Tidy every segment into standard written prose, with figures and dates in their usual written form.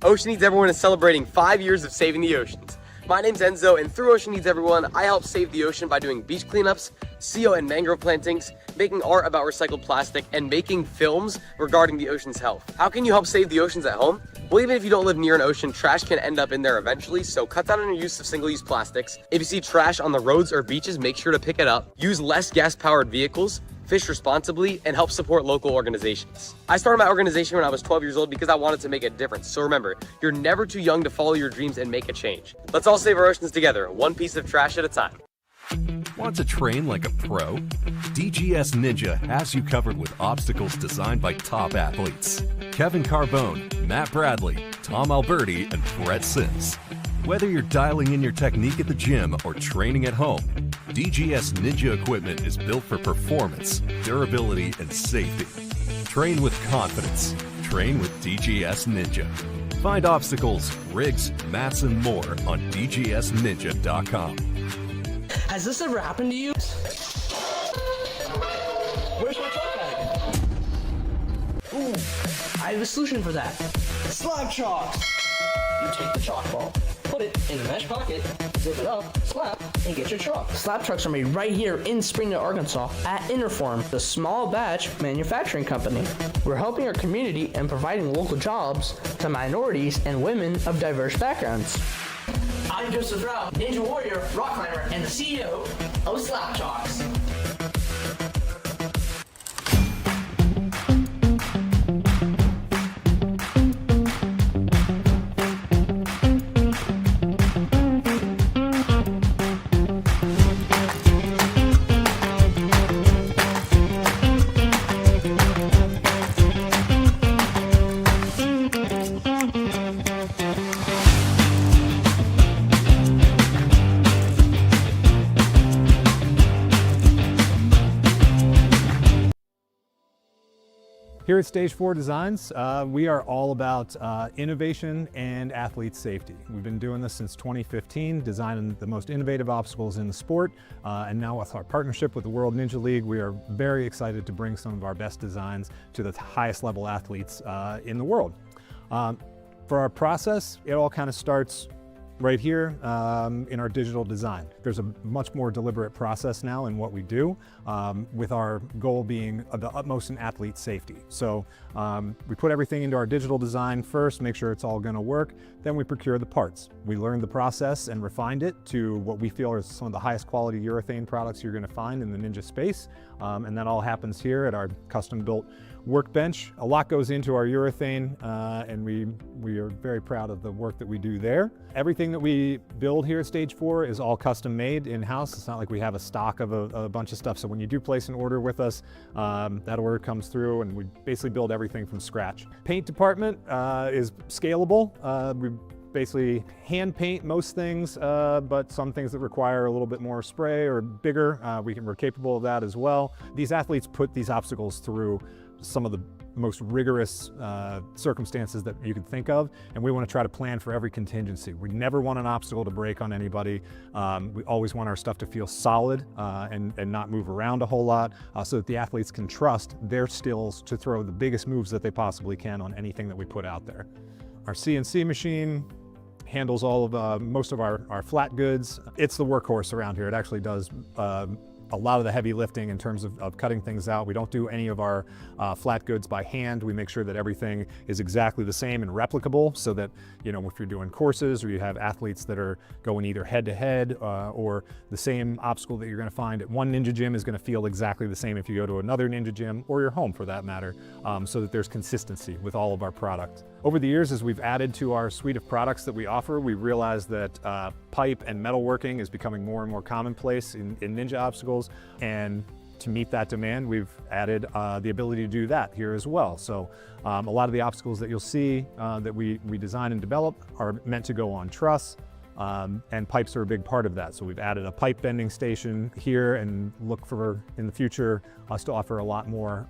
Ocean Needs Everyone is celebrating 5 years of saving the oceans. My name's Enzo, and through Ocean Needs Everyone, I help save the ocean by doing beach cleanups, seal and mangrove plantings, making art about recycled plastic, and making films regarding the ocean's health. How can you help save the oceans at home? Well, even if you don't live near an ocean, trash can end up in there eventually, so cut down on your use of single-use plastics. If you see trash on the roads or beaches, make sure to pick it up. Use less gas-powered vehicles, fish responsibly, and help support local organizations. I started my organization when I was 12 years old because I wanted to make a difference. So remember, you're never too young to follow your dreams and make a change. Let's all save our oceans together, one piece of trash at a time. Want to train like a pro? DGS Ninja has you covered with obstacles designed by top athletes. Kevin Carbone, Matt Bradley, Tom Alberti, and Brett Sims. Whether you're dialing in your technique at the gym or training at home, DGS Ninja equipment is built for performance, durability, and safety. Train with confidence. Train with DGS Ninja. Find obstacles, rigs, mats, and more on dgsninja.com. Has this ever happened to you? Where's my truck bag? Ooh, I have a solution for that. Slab chalks! You take the chalk ball, put it in the mesh pocket, zip it up, slap, and get your chalk. Slab trucks are made right here in Springdale, Arkansas at Interform, the small batch manufacturing company. We're helping our community and providing local jobs to minorities and women of diverse backgrounds. I'm Joseph Rao, Ninja Warrior, rock climber, and the CEO of Slab Chalks. Here at Stage 4 Designs, we are all about innovation and athlete safety. We've been doing this since 2015, designing the most innovative obstacles in the sport, and now with our partnership with the World Ninja League, we are very excited to bring some of our best designs to the highest level athletes in the world. For our process, it all kind of starts right here in our digital design. There's a much more deliberate process now in what we do, with our goal being the utmost in athlete safety. So we put everything into our digital design first, make sure it's all going to work, then we procure the parts. We learned the process and refined it to what we feel are some of the highest quality urethane products you're going to find in the Ninja space, and that all happens here at our custom-built workbench. A lot goes into our urethane, and we are very proud of the work that we do there. Everything that we build here at Stage 4 is all custom made in-house. It's not like we have a stock of a bunch of stuff. So when you do place an order with us, that order comes through and we basically build everything from scratch. Paint department is scalable. We basically hand paint most things, but some things that require a little bit more spray or bigger, we're capable of that as well. These athletes put these obstacles through some of the most rigorous circumstances that you could think of, and we want to try to plan for every contingency. We never want an obstacle to break on anybody. We always want our stuff to feel solid and not move around a whole lot, so that the athletes can trust their skills to throw the biggest moves that they possibly can on anything that we put out there. Our CNC machine handles all of most of our flat goods. It's the workhorse around here. It actually does a lot of the heavy lifting in terms of cutting things out. We don't do any of our flat goods by hand. We make sure that everything is exactly the same and replicable, so that, you know, if you're doing courses or you have athletes that are going either head to head or the same obstacle that you're going to find at one Ninja gym is going to feel exactly the same if you go to another Ninja gym or your home for that matter, so that there's consistency with all of our products. Over the years, as we've added to our suite of products that we offer, we realized that pipe and metalworking is becoming more and more commonplace in Ninja obstacles, and to meet that demand, we've added the ability to do that here as well. So a lot of the obstacles that you'll see that we design and develop are meant to go on truss, and pipes are a big part of that. So we've added a pipe bending station here, and look for, in the future, us to offer a lot more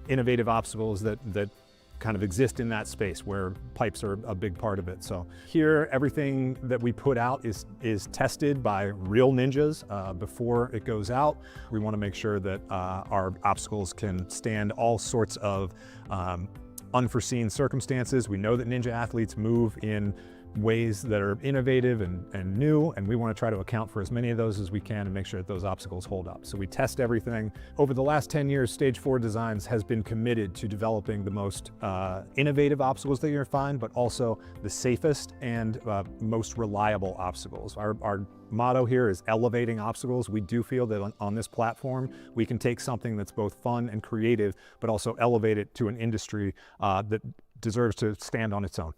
innovative obstacles that kind of exist in that space where pipes are a big part of it. So here, everything that we put out is tested by real ninjas before it goes out. We want to make sure that our obstacles can stand all sorts of unforeseen circumstances. We know that ninja athletes move in ways that are innovative and new, and we want to try to account for as many of those as we can and make sure that those obstacles hold up. So we test everything. Over the last 10 years, Stage 4 Designs has been committed to developing the most innovative obstacles that you're gonna find, but also the safest and most reliable obstacles. Our motto here is elevating obstacles. We do feel that on this platform, we can take something that's both fun and creative, but also elevate it to an industry that deserves to stand on its own.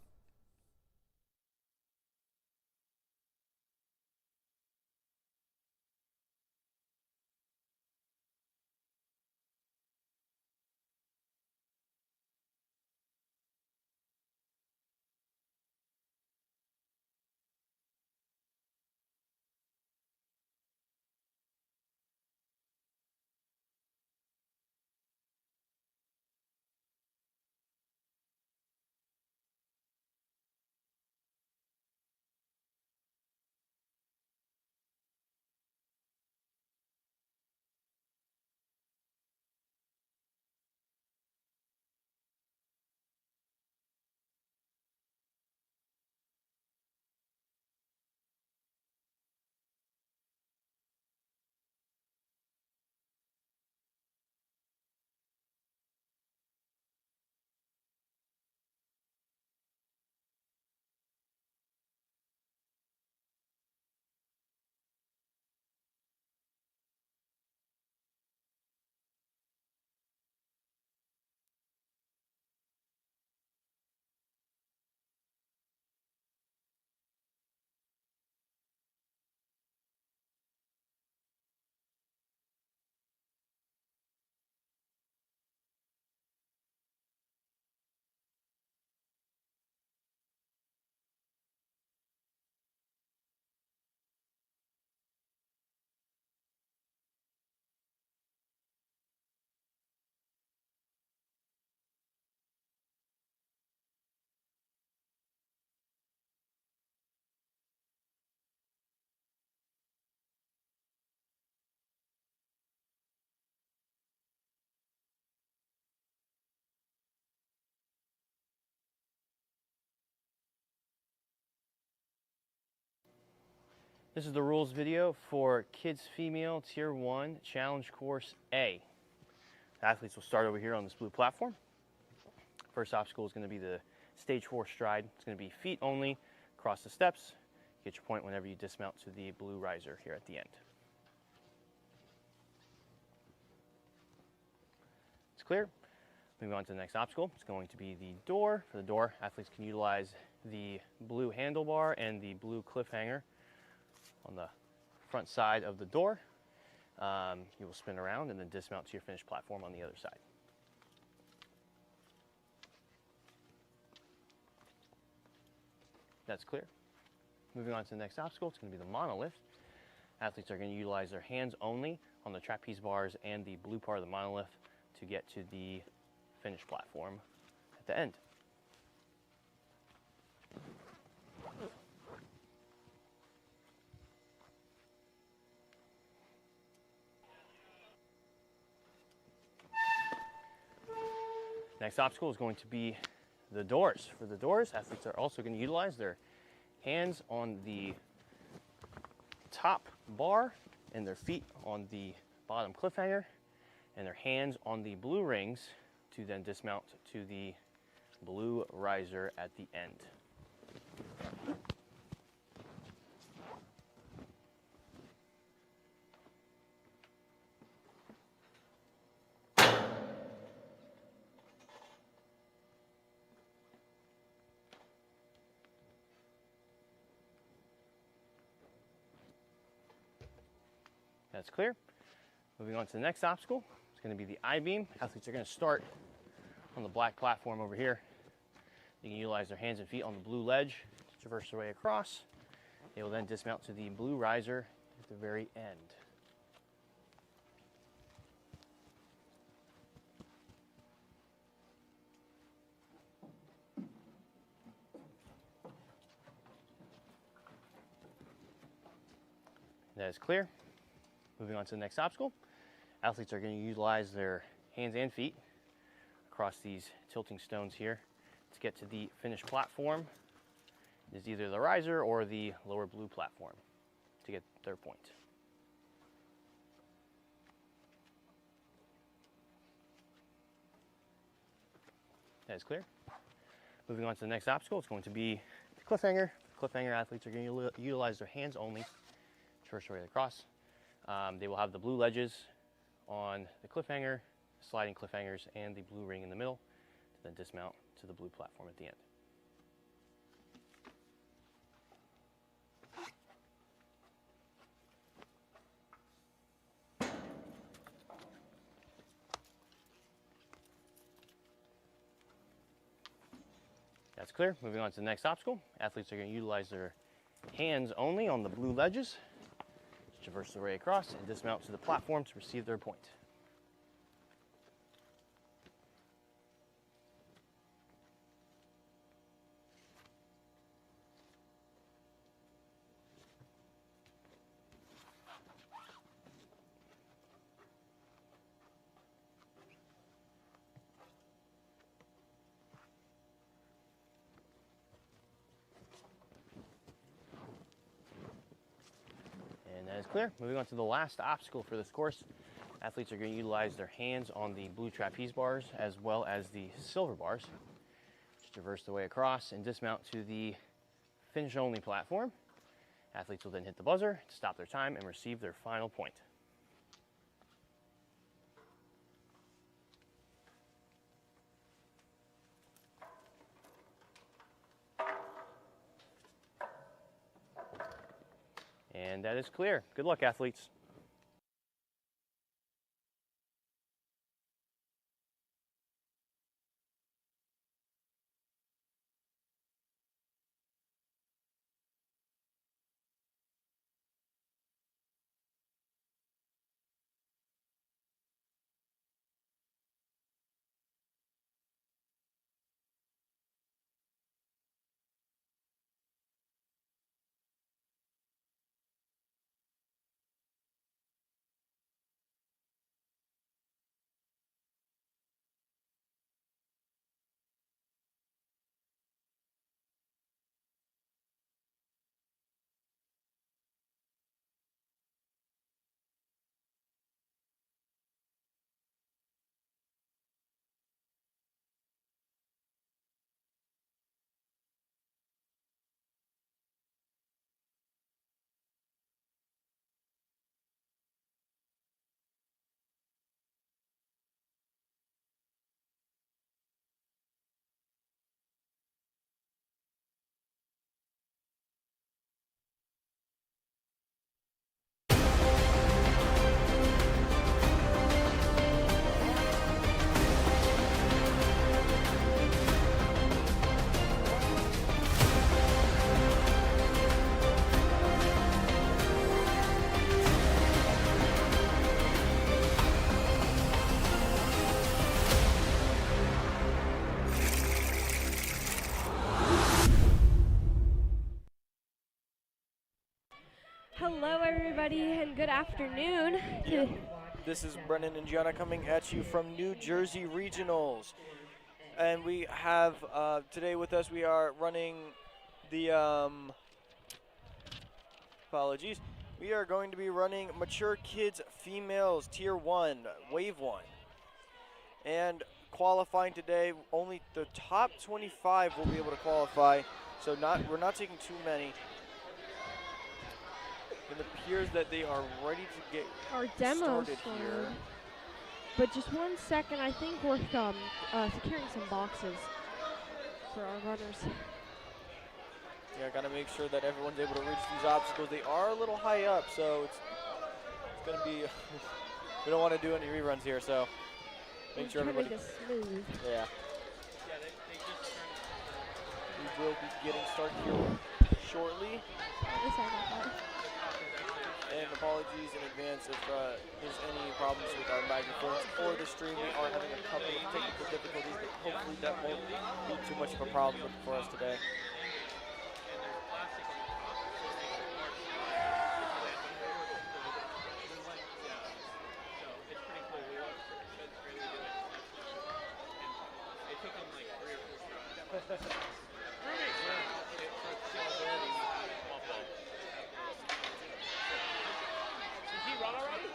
This is the rules video for Kids Female Tier 1 Challenge Course A. The athletes will start over here on this blue platform. First obstacle is going to be the Stage 4 stride. It's going to be feet only, across the steps. Get your point whenever you dismount to the blue riser here at the end. It's clear. Moving on to the next obstacle, it's going to be the door. For the door, athletes can utilize the blue handlebar and the blue cliffhanger on the front side of the door. You will spin around and then dismount to your finished platform on the other side. That's clear. Moving on to the next obstacle, it's going to be the monolift. Athletes are going to utilize their hands only on the trapeze bars and the blue part of the monolift to get to the finished platform at the end. Next obstacle is going to be the doors. For the doors, athletes are also going to utilize their hands on the top bar and their feet on the bottom cliffhanger and their hands on the blue rings to then dismount to the blue riser at the end. That's clear. Moving on to the next obstacle, it's going to be the I-beam. Athletes are going to start on the black platform over here. They can utilize their hands and feet on the blue ledge to traverse their way across. They will then dismount to the blue riser at the very end. That is clear. Moving on to the next obstacle, athletes are going to utilize their hands and feet across these tilting stones here to get to the finished platform. Is either the riser or the lower blue platform to get their point. That is clear. Moving on to the next obstacle, it's going to be the cliffhanger. Cliffhanger athletes are going to utilize their hands only, traverse right across. They will have the blue ledges on the cliffhanger, sliding cliffhangers, and the blue ring in the middle to then dismount to the blue platform at the end. That's clear. Moving on to the next obstacle. Athletes are going to utilize their hands only on the blue ledges, traverse the way across, and dismount to the platform to receive their point. And that is clear. Moving on to the last obstacle for this course. Athletes are going to utilize their hands on the blue trapeze bars as well as the silver bars. Just traverse the way across and dismount to the finish only platform. Athletes will then hit the buzzer to stop their time and receive their final point. And that is clear. Good luck, athletes. Hello everybody and good afternoon. This is Brennan and Gianna coming at you from New Jersey Regionals. And we have today with us, we are running the, apologies. We are going to be running Mature Kids Females Tier 1, Wave 1. And qualifying today, only the top 25 will be able to qualify. So we're not taking too many. It appears that they are ready to get Our demo started here. But just 1 second, I think we're securing some boxes for our runners. Yeah, gotta make sure that everyone's able to reach these obstacles. They are a little high up, so it's gonna be. We don't want to do any reruns here, so make sure everybody. Make this smooth. Yeah. We will be getting started here shortly. Sorry about that. And apologies in advance if there's any problems with our microphones or the stream. We are having a couple of technical difficulties, but hopefully that won't be too much of a problem for us today. Did she run already?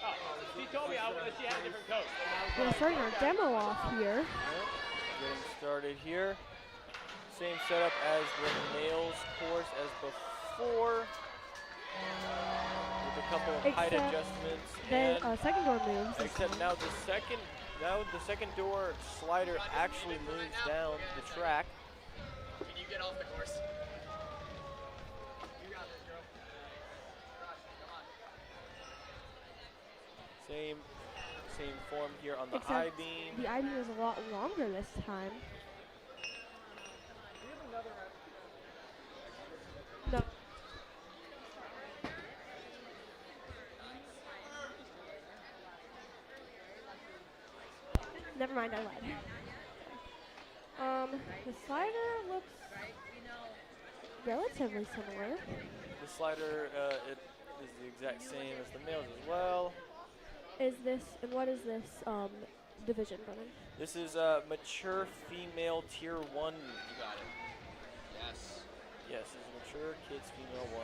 Oh, she told me she had a different coach. We're starting our demo off here. Yep. Getting started here. Same setup as the males course as before. With a couple of height Except adjustments. Then And second door moves. except now the second door slider actually moves down the track. Can you get off the course? You got this, girl. Same form here on the Except I-beam. the I-beam is a lot longer this time. No. Never mind, I lied. The slider looks relatively similar. The slider it is the exact same as the males as well. And what is this division running? This is mature female tier 1. You got it. Yes. Yes, this is mature kids female 1.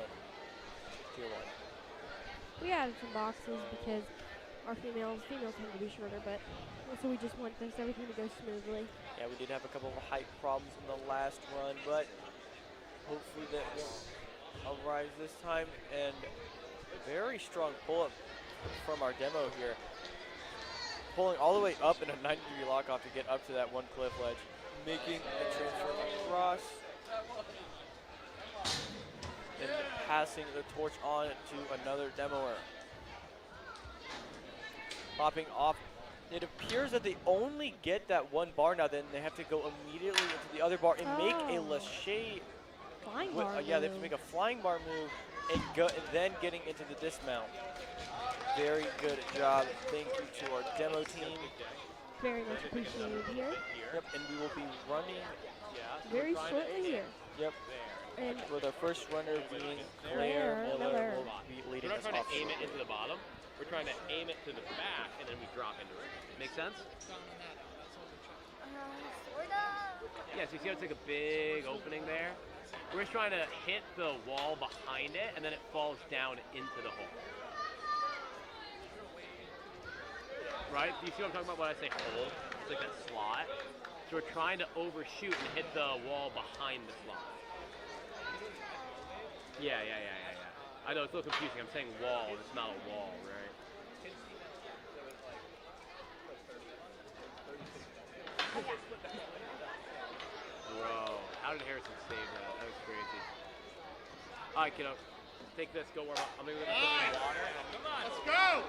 Tier 1. We added some boxes because our females tend to be shorter, but also we just want everything to go smoothly. Yeah, we did have a couple of height problems in the last run, but hopefully that won't arise this time. And very strong pull-up from our demo here. Pulling all the way up in a 90-degree lock-off to get up to that one cliff ledge. Making the transfer across. And passing the torch on to another demoer. Popping off. It appears that they only get that one bar now, then they have to go immediately into the other bar and make a lache. Flying bar Yeah, they have to move. make a flying bar move and then getting into the dismount. Very good job. Thank you to our demo team. Very much appreciated here. Yep, and we will be running. Very shortly here. Yep. And With our first runner being Claire Claire Miller. Miller, will be We're leading not us trying off. to aim it into the bottom. We're trying to aim it to the back, and then we drop into it. Make sense? Yeah, so you see how it's like a big opening there? We're just trying to hit the wall behind it, and then it falls down into the hole. Right? Do you see what I'm talking about when I say hole? It's like that slot. So we're trying to overshoot and hit the wall behind the slot. Yeah. I know, it's a little confusing. I'm saying wall, and it's not a wall, right? Bro, how did Harrison save that? That was crazy. All right, kiddo. Take this, go warm up. I'm gonna go get some water. Come on, let's go!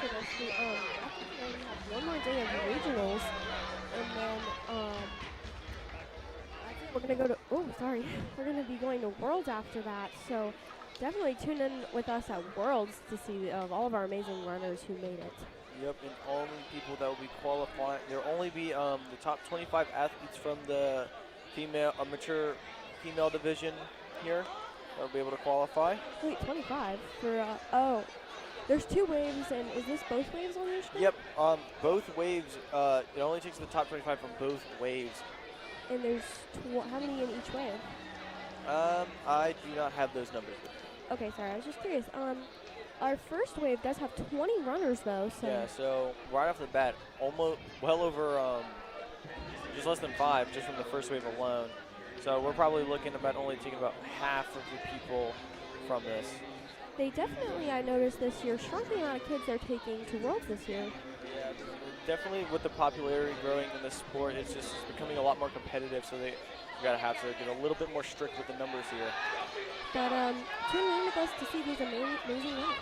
after this, we have one more day of regionals, and then I think we're gonna go to. Oh, sorry, we're gonna be going to Worlds after that. So definitely tune in with us at Worlds to see all of our amazing runners who made it. Yep, and only people that will be qualifying. There will only be the top 25 athletes from the mature female division here that will be able to qualify. Wait, 25 for there's 2 waves, and is this both waves on your screen? Yep, both waves. It only takes the top 25 from both waves. And there's how many in each wave? I do not have those numbers. Okay, sorry, I was just curious. Our first wave does have 20 runners though, so Yeah, so right off the bat, almost well over just less than 5 just from the first wave alone. So we're probably looking about only taking about half of the people from this. they definitely, I noticed this year, shrunk the amount of kids they're taking to Worlds this year. Yeah, definitely with the popularity growing in the sport, it's becoming a lot more competitive. So we gotta have to get a little bit more strict with the numbers here. But tune in with us to see these amazing runners.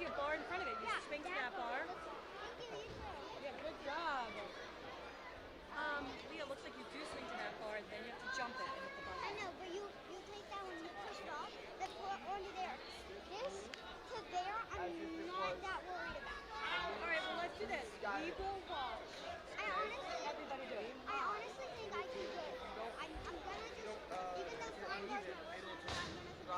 see a bar in front of it. You swing to that bar. Yeah, good job. Leah, looks like you do swing to that bar, then you have to jump it and hit the button. I know, but you take that when you push it off, then pull it onto there. This to there, I'm not that worried about. All right, well, let's do this. We will watch. Everybody do it. I honestly think I can do it. I'm gonna just, even though slime bars are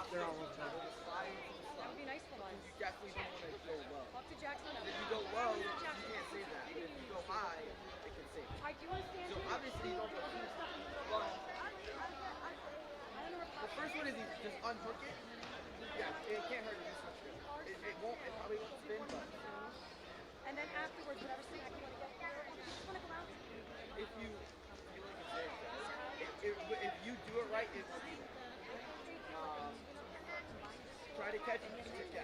They're all over. That would be nice for us. You definitely don't want to go low. Up to Jackson. If you go low, you can't save that. But if you go high, it can save it. I do understand. So obviously, you don't go too but the first one is you just unhook it. Yeah, it can't hurt you. It won't. It probably won't spin, but And then afterwards, whatever snack you want to get there, and you just want to go out. if you if you do it right, it will be there. Try to catch it. Yeah.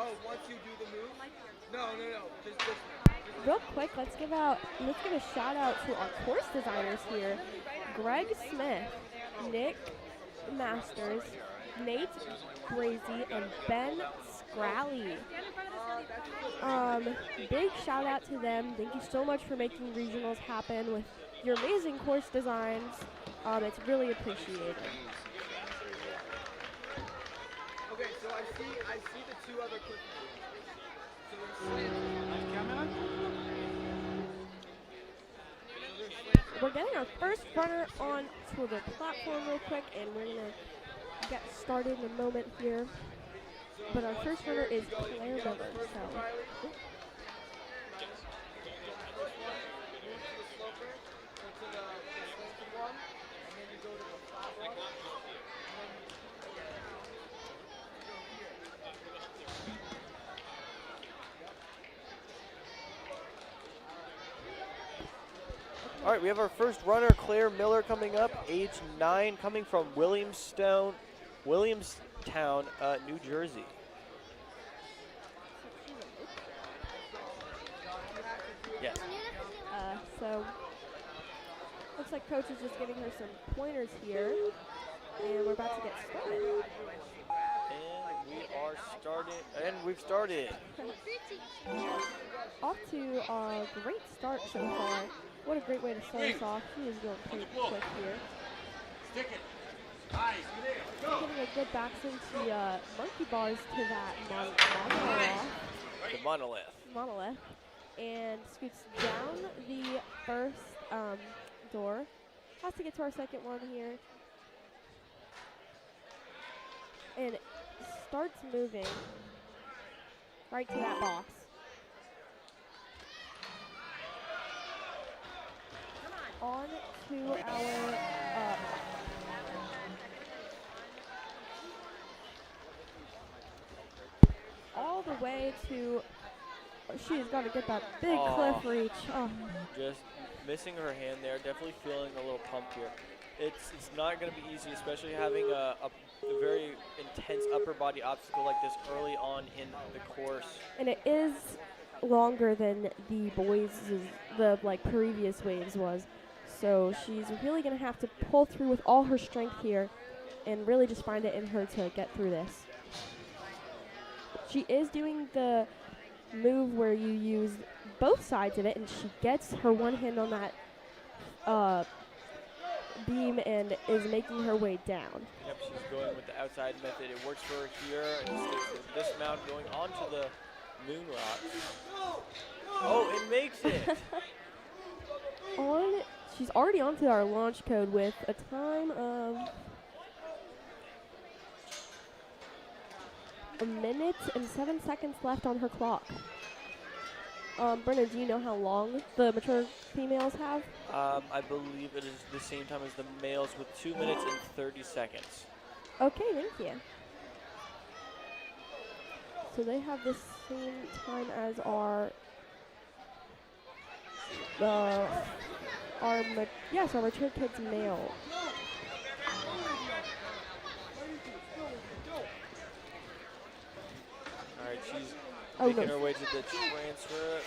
Oh, once you do the move? No. Just Real quick, let's give a shout out to our course designers here. Greg Smith, Nick Masters, Nate Grazy, and Ben Scrally. Big shout out to them. Thank you so much for making regionals happen with your amazing course designs. It's really appreciated. okay, so I see the two other quick We're getting our first runner onto the platform real quick, and we're gonna get started in a moment here. But our first runner is Claire Miller. So. All right, we have our first runner, Claire Miller, coming up, age 9, coming from Williamstown, New Jersey. Yes. So looks like coach is just giving her some pointers here, and we're about to get started. And we've started. Off to a great start so far. What a great way to start us off. She is going pretty quick here. Getting a good back into monkey bars to that monolith. And scoots down the first door. Has to get to our second one here. And starts moving right to that box. On to our all the way to, she's got to get that big cliff reach. Oh. Just missing her hand there, definitely feeling a little pump here. It's not going to be easy, especially having a very intense upper body obstacle like this early on in the course. And it is longer than the previous waves was. So she's really going to have to pull through with all her strength here and really just find it in her to get through this. She is doing the move where you use both sides of it, and she gets her one hand on that beam and is making her way down. Yep, she's going with the outside method. It works for her here, and sticks with this mount going onto the moon rock. Oh, it makes it! She's already onto our launch code with a time of 1 minute and 7 seconds left on her clock. Brennan, do you know how long the mature females have? I believe it is the same time as the males with 2 minutes and 30 seconds. Okay, thank you. So they have the same time as our mature kids male. All right, she's making her way to the transfer.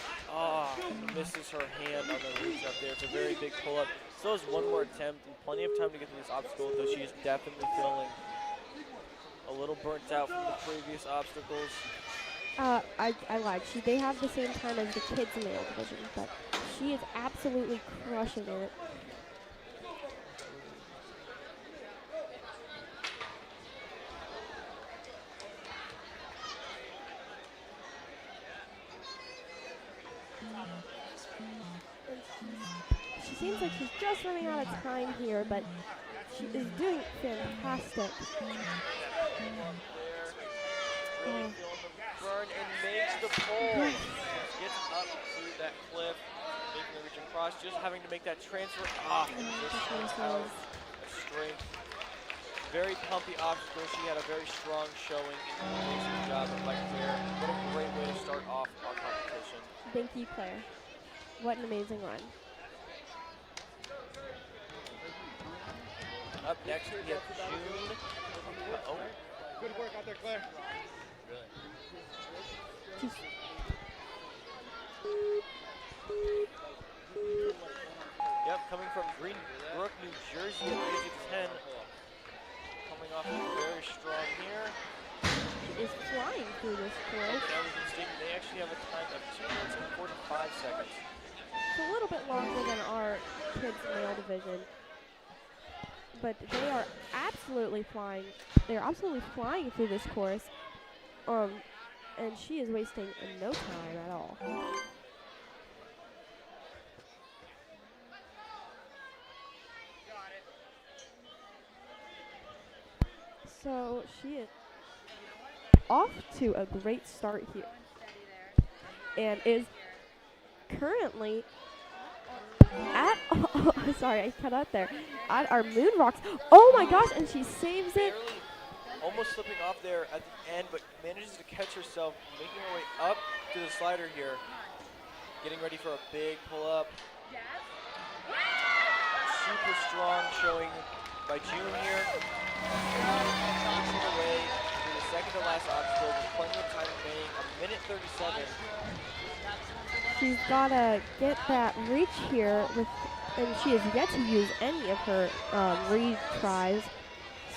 Misses her hand on the reach up there. It's a very big pull-up. Still has one more attempt and plenty of time to get through this obstacle, though she is definitely feeling a little burnt out from the previous obstacles. I lied. They have the same time as the kids male division, but she is absolutely crushing it. She seems like she's just running out of time here, but she is doing fantastic. Really feeling the burn and makes the pull. Gets up through that cliff, making the reach across, just having to make that transfer off and just shows out a strength. Very pumpy obstacle. She had a very strong showing and an amazing job by Claire. What a great way to start off our competition. Thank you, Claire. What an amazing run. Up next, we have June. Oh. Good work out there, Claire. Yep, coming from Greenbrook, New Jersey at the age of 10. Coming off very strong here. She is flying through this course. Now we can see they actually have a time of 2 minutes and 45 seconds. It's a little bit longer than our kids male division, but they are absolutely flying. They're absolutely flying through this course, and she is wasting no time at all. So she is off to a great start here, and is currently at sorry, I cut out there, at our moon rocks. Oh my gosh, and she saves it. Almost slipping off there at the end, but manages to catch herself, making her way up to the slider here. Getting ready for a big pull-up. Super strong showing by June here. Making her way through the second to last obstacle with plenty of time remaining, 1:37. She's gotta get that reach here with, and she has yet to use any of her retries.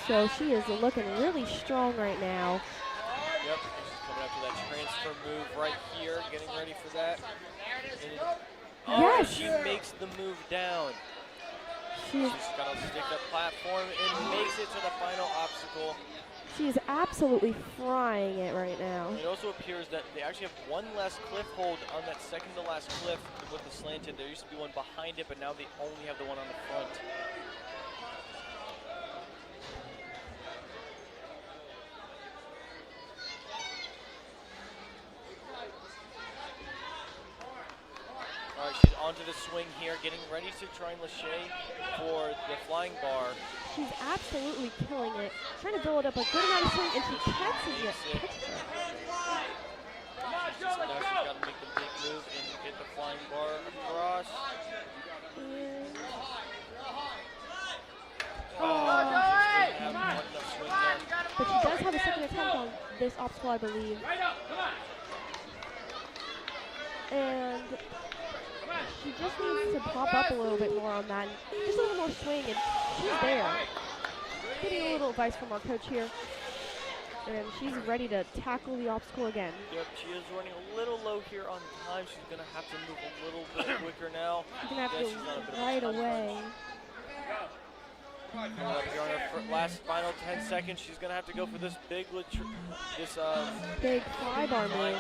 So she is looking really strong right now. Yep, she's coming up to that transfer move right here, getting ready for that. And, yes! She makes the move down. She's got to stick the platform and makes it to the final obstacle. She is absolutely frying it right now. It also appears that they actually have one less cliff hold on that second to last cliff with the slanted. There used to be one behind it, but now they only have the one on the front. All right, she's onto the swing here, getting ready to try and lâcher for the flying bar. She's absolutely killing it. Trying to build up a good amount of swing, and she catches it. Now she's got to make the big move and get the flying bar across. And but she does have a second attempt on this obstacle, I believe. And she just needs to pop up a little bit more on that. Just a little more swing, and she's there. Getting a little advice from our coach here. And she's ready to tackle the obstacle again. Yep, she is running a little low here on time. She's going to have to move a little bit quicker now. She's going to have to go right away. Coming up here on her last final 10 seconds, she's going to have to go for this big big fly bar move.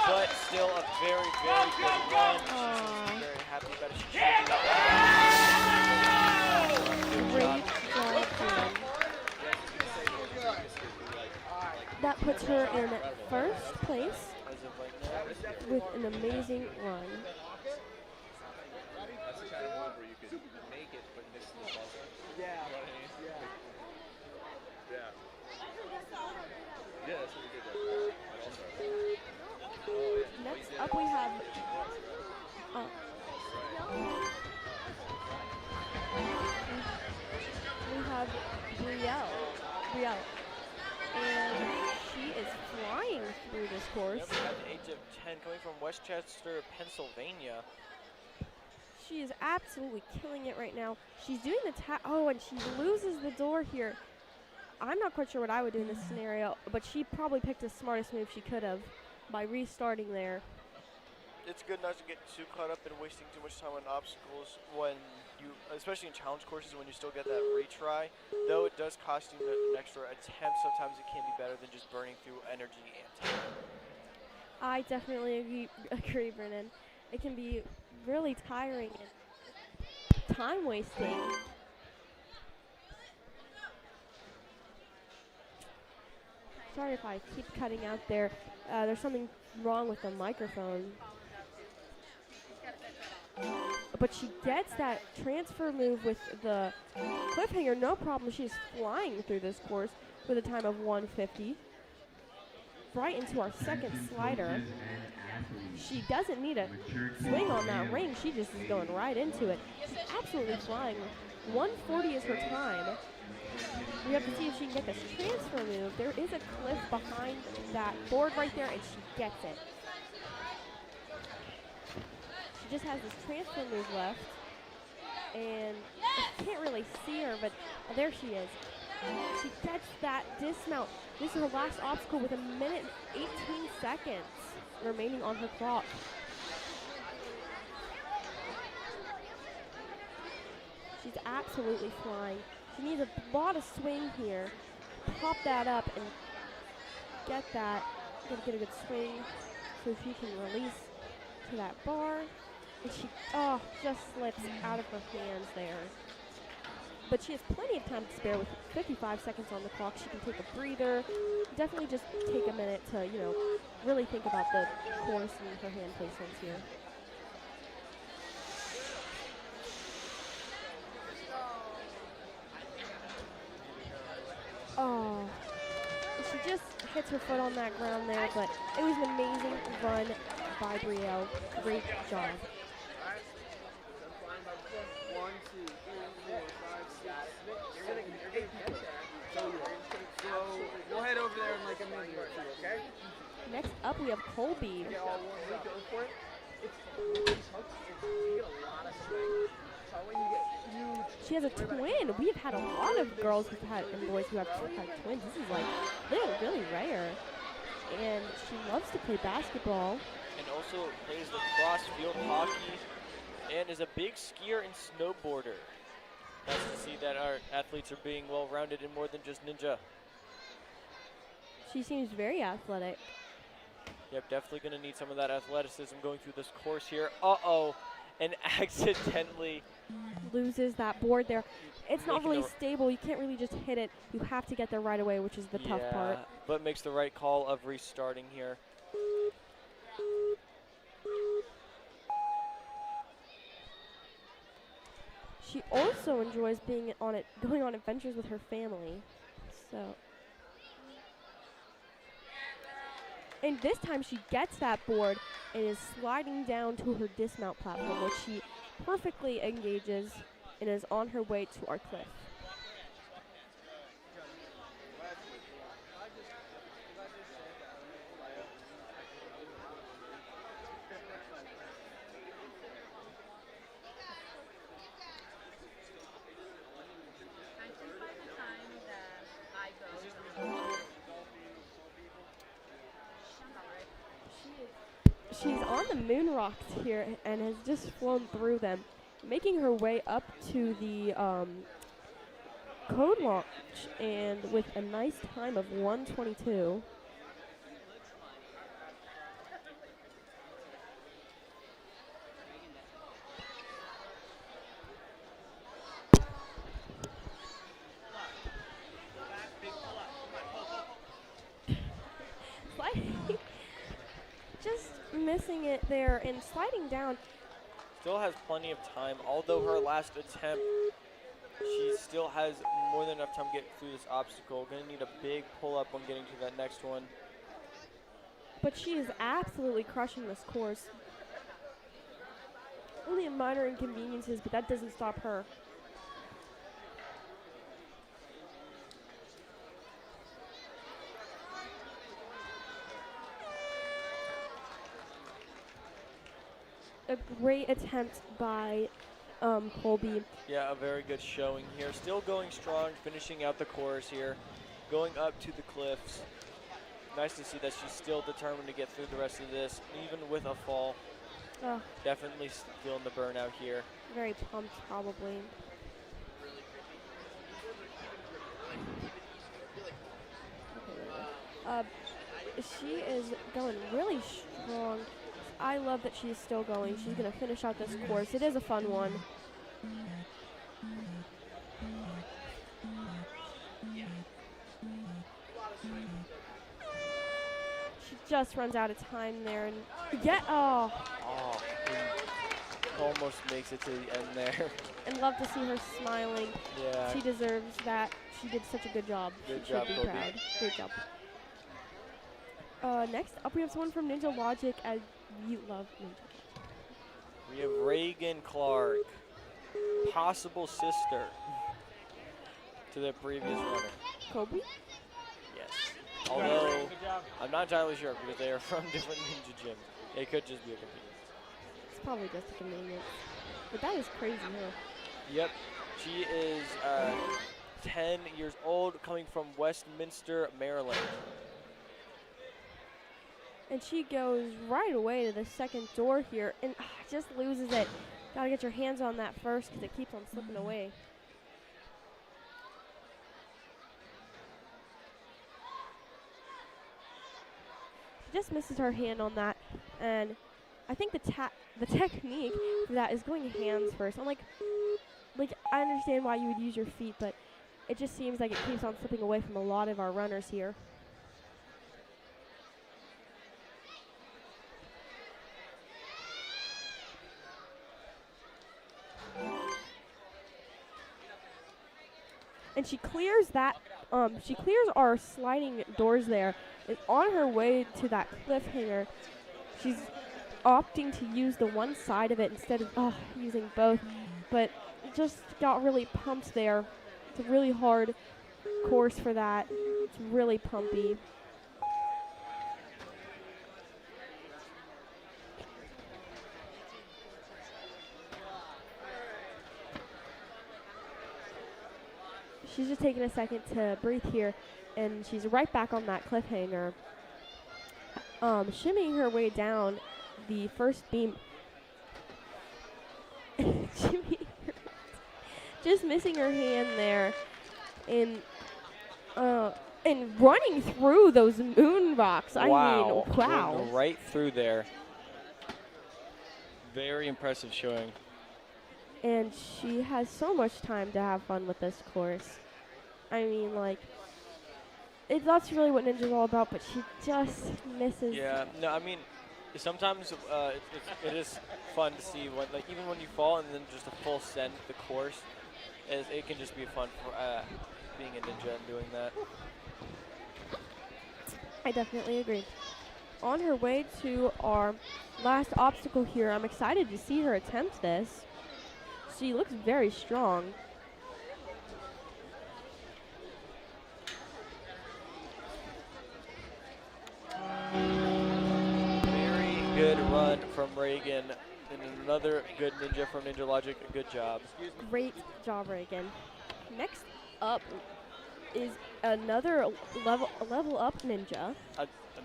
But still a very, very good run. She's very happy about it. She Great job. That puts her in first place with an amazing run. That's the kind of move where you could make it but miss the buzzer. Yeah. Yeah. Yeah, that's really good. Next up we have Brielle. And she is flying through this course. Yep, at the age of 10, coming from Westchester, Pennsylvania. She is absolutely killing it right now. She's doing the oh, and she loses the door here. I'm not quite sure what I would do in this scenario, but she probably picked the smartest move she could have by restarting there. It's good not to get too caught up in wasting too much time on obstacles when you, especially in challenge courses, when you still get that retry. Though it does cost you an extra attempt, sometimes it can be better than just burning through energy and time. I definitely agree, Brennan. It can be really tiring and time wasting. Sorry if I keep cutting out there. There's something wrong with the microphone. But she gets that transfer move with the cliffhanger, no problem. She's flying through this course with a time of 1:50. Right into our second slider. She doesn't need a swing on that ring. She just is going right into it. She's absolutely flying. 1:40 is her time. We have to see if she can get this transfer move. There is a cliff behind that board right there, and she gets it. She just has this transfer move left, and I can't really see her, but there she is. She gets that dismount. This is her last obstacle with 1 minute and 18 seconds remaining on her clock. She's absolutely flying. She needs a lot of swing here. Pop that up and get that. Get a good swing so she can release to that bar. And she, just slips out of her hands there. But she has plenty of time to spare with 55 seconds on the clock. She can take a breather. Definitely just take a minute to, really think about the course and her hand placements here. Oh, she just hits her foot on that ground there, but it was an amazing run by Brielle. Great job. 1, 2, 3, 4, 5, 6. You're gonna get there. So we'll head over there in like a minute or two, okay? Next up, we have Colby. Get all warmed up. Go for it. It's hard. You get a lot of swing. So when you get huge. She has a twin. We have had a lot of girls who've had and boys who have had twins. This is like really rare. And she loves to play basketball. And also plays lacrosse, field hockey, and is a big skier and snowboarder. Nice to see that our athletes are being well-rounded in more than just ninja. She seems very athletic. Yep, definitely going to need some of that athleticism going through this course here. Uh-oh, and accidentally loses that board there. It's not really stable. You can't really just hit it. You have to get there right away, which is the tough part. But makes the right call of restarting here. She also enjoys being going on adventures with her family. So, and this time she gets that board and is sliding down to her dismount platform, which she perfectly engages and is on her way to our cliff. She's on the moon rocks here and has just flown through them, making her way up to the code launch, and with a nice time of 1:22. Just missing it there and sliding down. Still has plenty of time, although her last attempt, she still has more than enough time to get through this obstacle. Gonna need a big pull up when getting to that next one. But she is absolutely crushing this course. Only a minor inconveniences, but that doesn't stop her. a great attempt by Colby. Yeah, a very good showing here. Still going strong, finishing out the course here, going up to the cliffs. Nice to see that she's still determined to get through the rest of this, even with a fall. Oh, Definitely feeling the burnout here. very pumped, probably. She is going really strong. I love that she's still going. She's going to finish out this course. It is a fun one. She just runs out of time there. And Oh, almost makes it to the end there. And love to see her smiling. Yeah. She deserves that. She did such a good job. Good She job, should be Colby. proud. Great job. Next up, we have someone from Ninja Logic. As you love Ninja Logic. We have Reagan Clark, possible sister to the previous runner. Kobe? Yes. Although, I'm not entirely sure because they are from different ninja gyms. It could just be a convenience. It's probably just a convenience. But that is crazy, huh? Yep. She is 10 years old, coming from Westminster, Maryland. And she goes right away to the second door here and just loses it. Gotta get your hands on that first because it keeps on slipping away. She just misses her hand on that, and I think the technique for that is going hands first. I'm like I understand why you would use your feet, but it just seems like it keeps on slipping away from a lot of our runners here. And she clears that, she clears our sliding doors there. And on her way to that cliffhanger, she's opting to use the one side of it instead of using both. But just got really pumped there. It's a really hard course for that. It's really pumpy. She's just taking a second to breathe here, and she's right back on that cliffhanger. Shimmying her way down the first beam. Just missing her hand there, and running through those moon rocks. I mean, wow. Went right through there. Very impressive showing. And she has so much time to have fun with this course. I mean, that's really what Ninja's all about, but she just misses. Yeah, no, I mean, sometimes it is fun to see when, even when you fall and then just a full send the course, it can just be fun for being a ninja and doing that. I definitely agree. On her way to our last obstacle here, I'm excited to see her attempt this. She looks very strong. Very good run from Reagan. And another good ninja from Ninja Logic. Good job. Great job, Reagan. Next up is another level up ninja.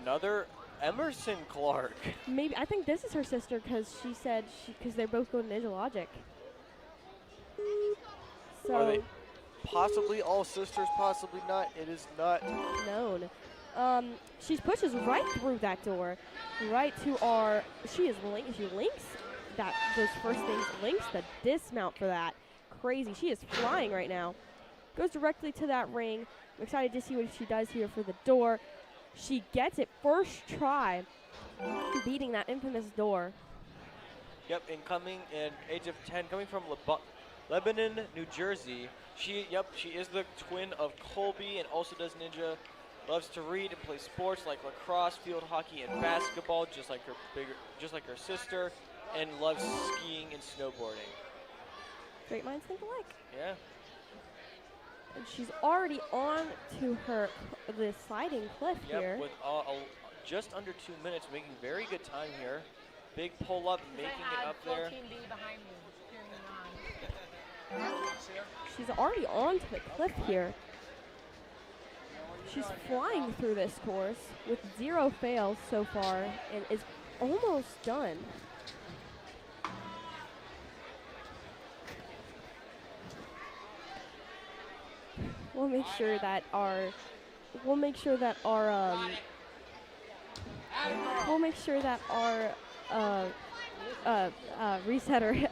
Another Emerson Clark. Maybe I think this is her sister because she said because they're both going to Ninja Logic. So Are they possibly all sisters? Possibly not. It is not known. She pushes right through that door, right to our. She links those first things. Links the dismount for that. Crazy. She is flying right now. Goes directly to that ring. I'm excited to see what she does here for the door. She gets it first try, beating that infamous door. Yep, incoming in age of 10, coming from Lebanon, New Jersey. She is the twin of Colby and also does ninja. Loves to read and play sports like lacrosse, field hockey, and basketball, just like her sister, and loves skiing and snowboarding. Great minds think alike. Yeah. And she's already on to the sliding cliff here. With just under 2 minutes, making very good time here. Big pull up, making it up there. She's already onto the cliff here. She's flying through this course with 0 fails so far and is almost done. We'll make sure that our resetter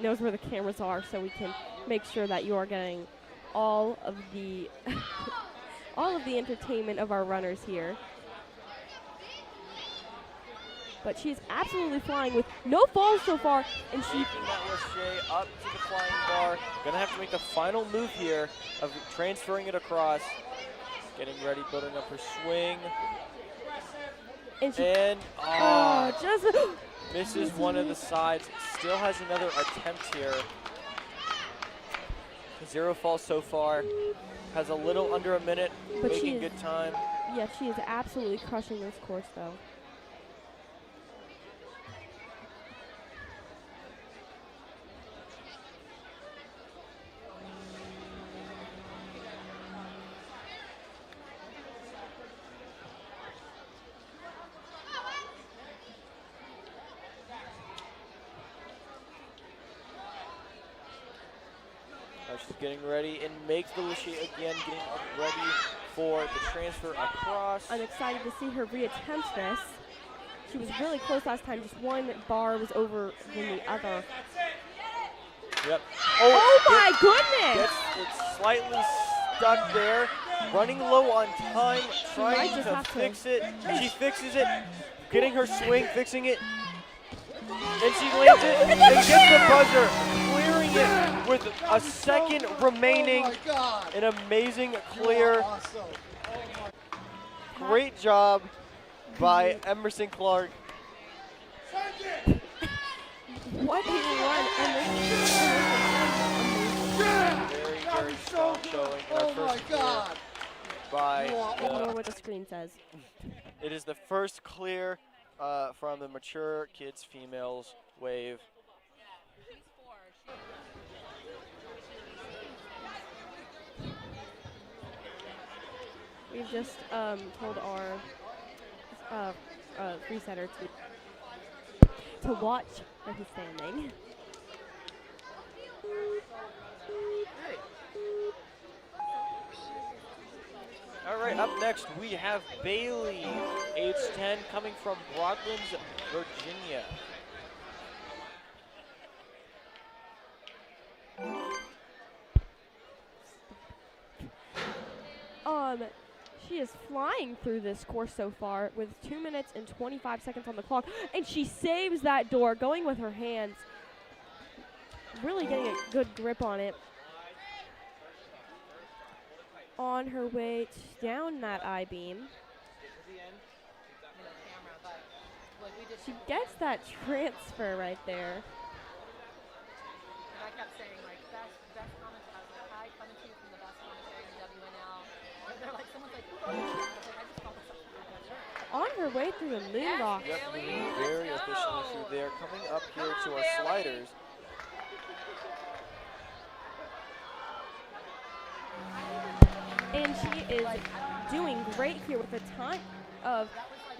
knows where the cameras are, so we can make sure that you are getting all of the all of the entertainment of our runners here. But she's absolutely flying with no falls so far, and she Taking that Lachey up to the flying bar. Gonna have to make the final move here of transferring it across. Getting ready, building up her swing. and she Just misses one of the sides. Still has another attempt here. 0 falls so far. Has a little under a minute, But making good time. Yeah, she is absolutely crushing this course, though. She's getting ready and makes the Lachey again, getting ready for the transfer across. I'm excited to see her reattempt this. She was really close last time. Just one bar was over than the other. Yep. Oh my goodness! It's slightly stuck there. Running low on time, trying might just to have to- fix it. She fixes it, getting her swing, fixing it. And she lands it and gets the buzzer, clearing it with a second remaining. An amazing clear. Great job by Emerson Clark. What a run! Very strong showing in our first clear by Ignore what the screen says. it is the first clear from the mature kids females wave. We've just told our resetter to watch where he's standing. All right, up next we have Bailey, age 10, coming from Broadlands, Virginia. She is flying through this course so far with 2 minutes and 25 seconds on the clock, and she saves that door, going with her hands, really getting a good grip on it. On her way down that I-beam. She gets that transfer right there. I kept saying, like, best comments. I was like, hi, coming to you from the best commentary in WNL. And they're like, someone's like, who are you? I was like, I just called myself. On her way through the moonwalk. Yep, moving very efficiently through there. Coming up here to our sliders. And she is doing great here with a time of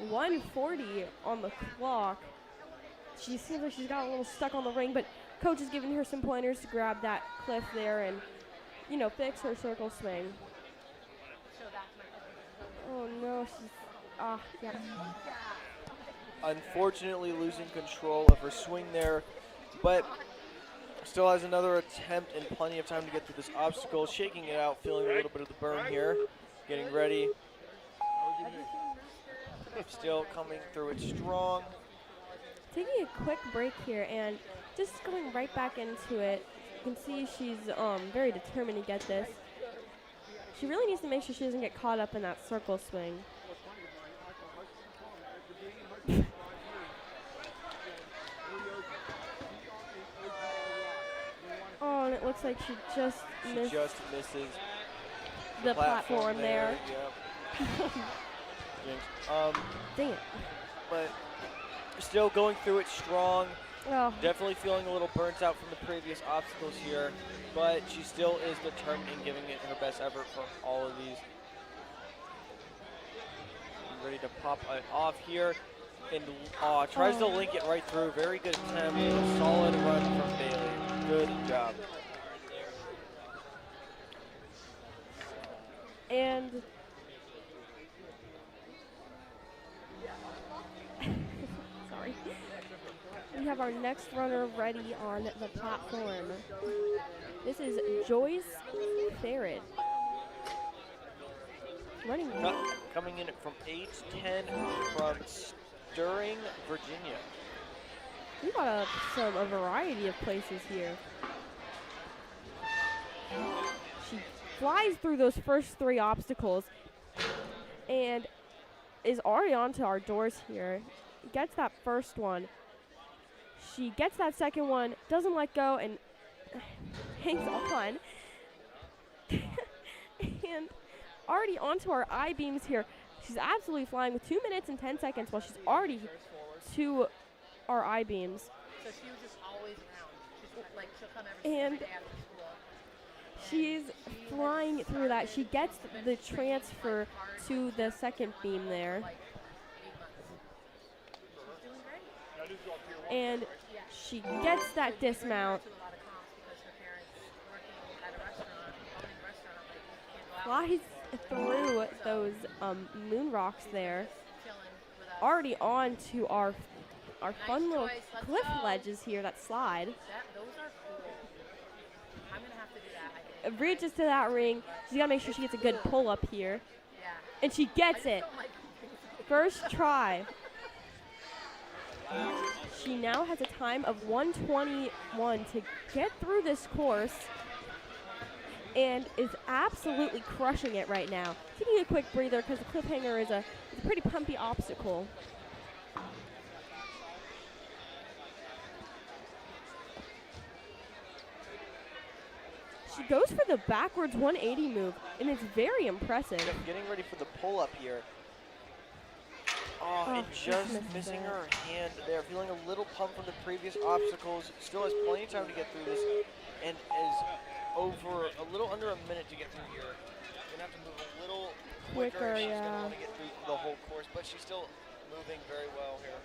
1:40 on the clock. She seems like she's got a little stuck on the ring, but coach is giving her some pointers to grab that cliff there and, you know, fix her circle swing. Oh no, she's, yeah. Unfortunately losing control of her swing there, but still has another attempt and plenty of time to get through this obstacle. Shaking it out, feeling a little bit of the burn here. Getting ready. Still coming through it strong. Taking a quick break here and just going right back into it. You can see she's very determined to get this. She really needs to make sure she doesn't get caught up in that circle swing. Oh, and it looks like she just missed misses the platform there. Yep. Dang it. But Still going through it strong. Oh, Definitely feeling a little burnt out from the previous obstacles here, but she still is determined in giving it her best effort for all of these. Ready to pop it off here, and tries to link it right through. Very good attempt. A solid run from Bailey. Good job. and sorry. We have our next runner ready on the platform. This is Joyce Farrett. Running. Coming in from 8-10 from Stirring, Virginia. We got a variety of places here. She flies through those first 3 obstacles and is already onto our doors here. Gets that first one. She gets that second one, doesn't let go, and hangs on. And already onto our I-beams here. She's absolutely flying with 2 minutes and 10 seconds while she's already to our I-beams. So she was just always around. She'll come every And day after school. she's flying through that. She gets the transfer to the second beam there. Like 8 months. She's doing great. And she gets that dismount. To a lot of comps because her parents working at a restaurant, owning a restaurant, like you can't go out Flies through those moon rocks there. chilling with us. Already on to our fun little choice, let's cliff go. ledges here that slide. Those are cool. I'm gonna have to do that, I think. Reaches to that ring. She's got to make sure she gets a good pull up here. Yeah. And she gets it. Don't like First try. She now has a time of 1:21 to get through this course and is absolutely crushing it right now. Taking a quick breather because the cliffhanger is a pretty pumpy obstacle. She goes for the backwards 180 move, and it's very impressive. Getting ready for the pull-up here. And she's just missed missing that. her hand there. Feeling a little pumped from the previous obstacles. Still has plenty of time to get through this, and is over a little under a minute to get through here. Gonna have to move a little quicker. She's gonna want to get through the whole course, but she's still moving very well here.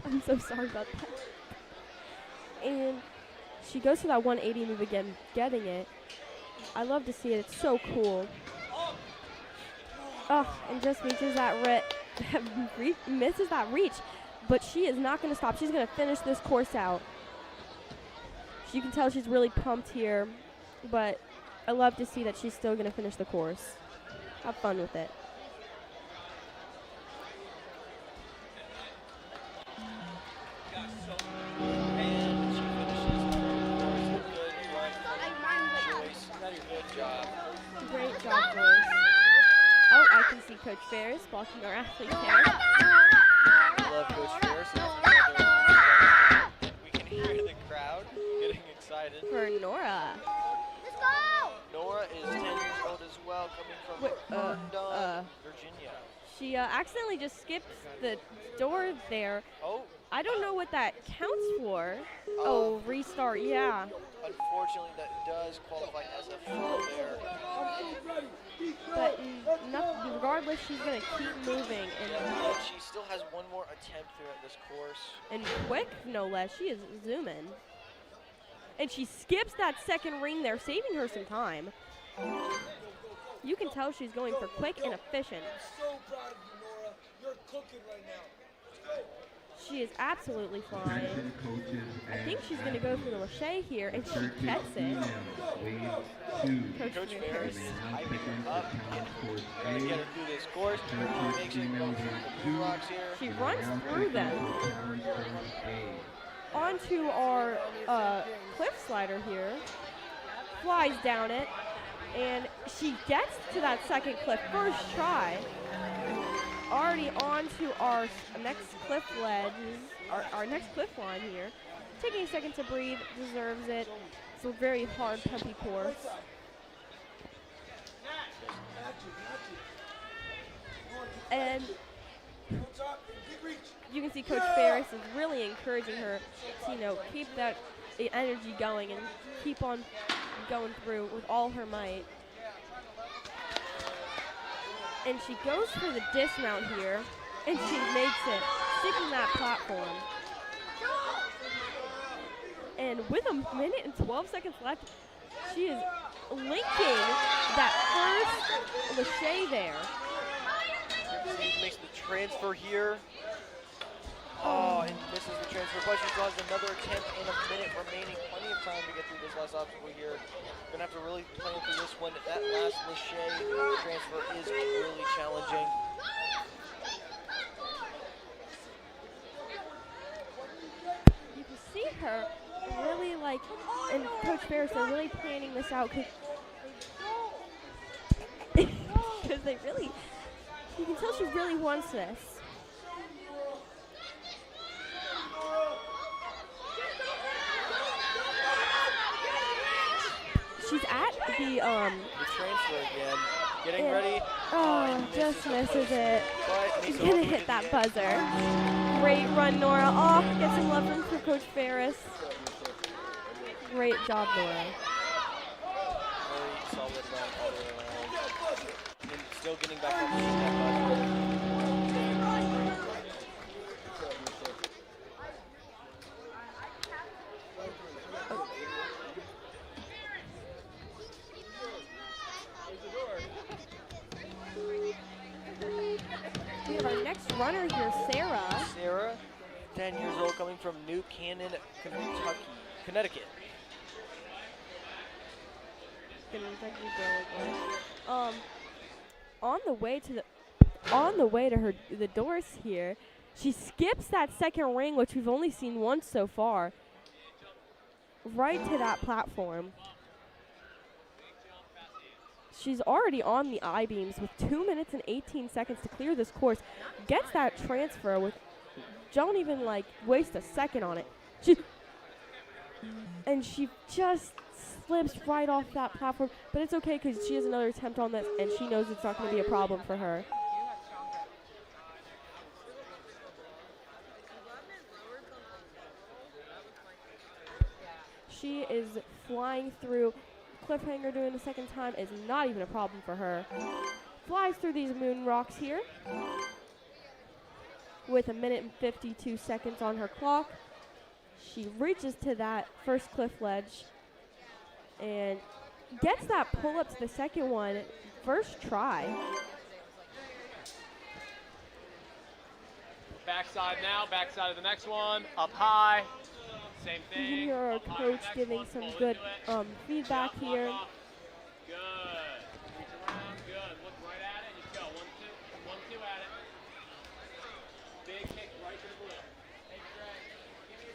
I'm so sorry about that. And she goes for that 180 move again, getting it. I love to see it. It's so cool. Oh, and just reaches that misses that reach. But she is not going to stop. She's going to finish this course out. You can tell she's really pumped here. But I love to see that she's still going to finish the course. Have fun with it. And she finishes the good run from Joyce. Good job. Great job, Joyce. Oh, I can see Coach Ferris blocking our athlete there. Love Coach Ferris. We can hear the crowd getting excited. For Nora. Let's go! Nora is 10 years old as well, coming Wait, from Herndon, Virginia. She accidentally just skipped the door there. Oh, I don't know what that counts for. Oh, restart, yeah. unfortunately, that does qualify as a foul there. But regardless, she's going to keep moving. And she still has one more attempt throughout this course. And quick, no less. She is zooming. And she skips that second ring there, saving her some time. You can tell she's going for quick and efficient. I'm so proud of you, Nora. You're cooking right now. She is absolutely flying. I think she's going to go for the lache here, and she gets it. Coach Ferris hyping her up, trying to get her through this course. Makes it go through the blocks here. She runs through them. Onto our cliff slider here. Flies down it. And she gets to that second cliff first try. Already on to our next cliff ledge, our next cliff line here. Taking a second to breathe, deserves it. It's a very hard, pumpy course. And you can see Coach Ferris is really encouraging her to, keep that energy going and keep on going through with all her might. And she goes for the dismount here, and she makes it, sticking that platform. And with a minute and 12 seconds left, she is linking that first lache there. She makes the transfer here. Oh, and misses the transfer, but she still has another attempt and a minute remaining. Plenty of time to get through this last obstacle here. Gonna have to really plan through this one. That last lache transfer is really challenging. You can see her really and Coach Ferris are really planning this out because they really, you can tell she really wants this. She's at the transfer again, getting ready. Oh, just misses it. But She's gonna hit that buzzer. Great run, Nora. Oh, get some love from Coach Ferris. Great job, Nora. Very solid run all the way around. And still getting back up to that buzzer. We have our next runner here, Sarah. Sarah, 10 years old, coming from New Canaan, Connecticut. On the way to the doors here, she skips that second ring, which we've only seen once so far, right to that platform. She's already on the I-beams with 2 minutes and 18 seconds to clear this course. Gets that transfer with, don't even waste a second on it. And she just slips right off that platform, but it's okay because she has another attempt on this and she knows it's not going to be a problem for her. She is flying through. Cliffhanger doing the second time is not even a problem for her. Flies through these moon rocks here with a minute and 52 seconds on her clock. She reaches to that first cliff ledge and gets that pull up to the second one first try. Backside now, backside of the next one, up high. Same You can thing. hear our coach giving some good feedback here. Good. Reach around. Good. Look right at it. Just go. 1, 2. 1, 2 at it. Big kick right to the blue. Hey, Greg. Give me a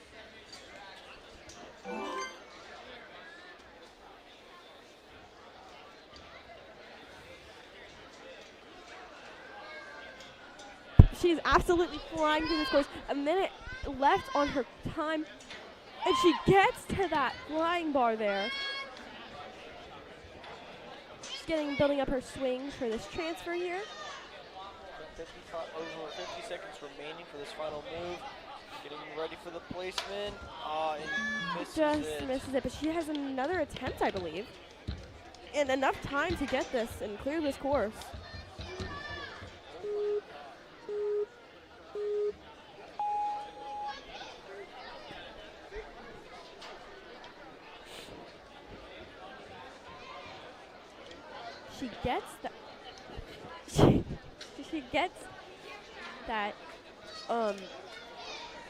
She's absolutely flying through this course. A minute left on her time. And she gets to that flying bar there. She's building up her swings for this transfer here. Over 50 seconds remaining for this final move. Getting ready for the placement. And Misses it, but she has another attempt, I believe. And enough time to get this and clear this course. She gets that. She gets that.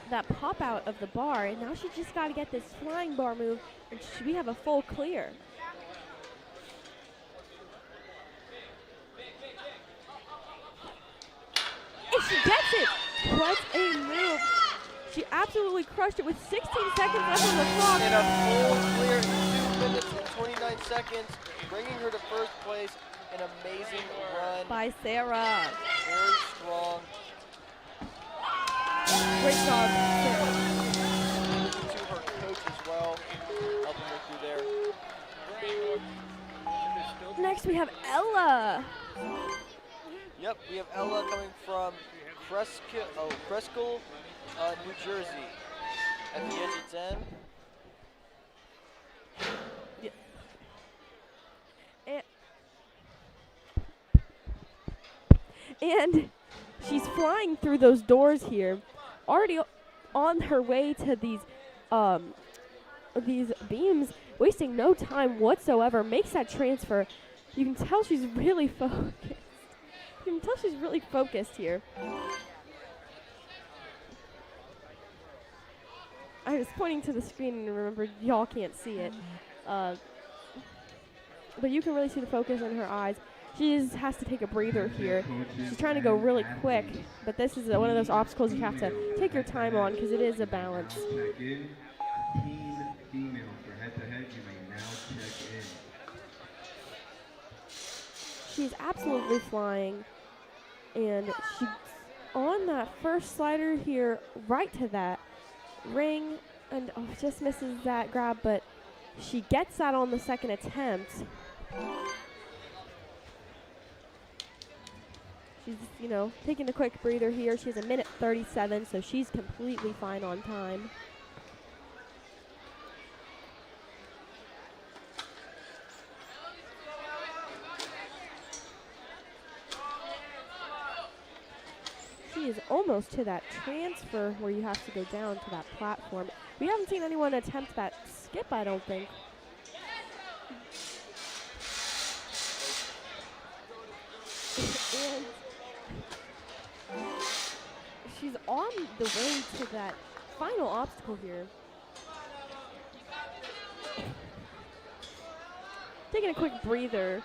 That pop out of the bar, and now she just got to get this flying bar move, and we have a full clear. And she gets it. What a move! She absolutely crushed it with 16 seconds left on the clock. And a full clear in 2 minutes and 29 seconds, bringing her to first place. An amazing run By Sarah. Very strong. Great job, Sarah. To her coach as well, helping her through there. Next we have Ella. Yep, we have Ella coming from Cresskill, New Jersey. At the edge of 10. And she's flying through those doors here, already on her way to these beams, wasting no time whatsoever, makes that transfer. You can tell she's really focused. You can tell she's really focused here. I was pointing to the screen and remembered y'all can't see it. But you can really see the focus in her eyes. She just has to take a breather here. She's trying to go really quick, but this is one of those obstacles you have to take your time on because it is a balance. She's absolutely flying, and she's on that first slider here, right to that ring, and just misses that grab, but she gets that on the second attempt. She's, taking a quick breather here. She has a minute 37, so she's completely fine on time. She is almost to that transfer where you have to go down to that platform. We haven't seen anyone attempt that skip, I don't think. And she's on the way to that final obstacle here. Taking a quick breather.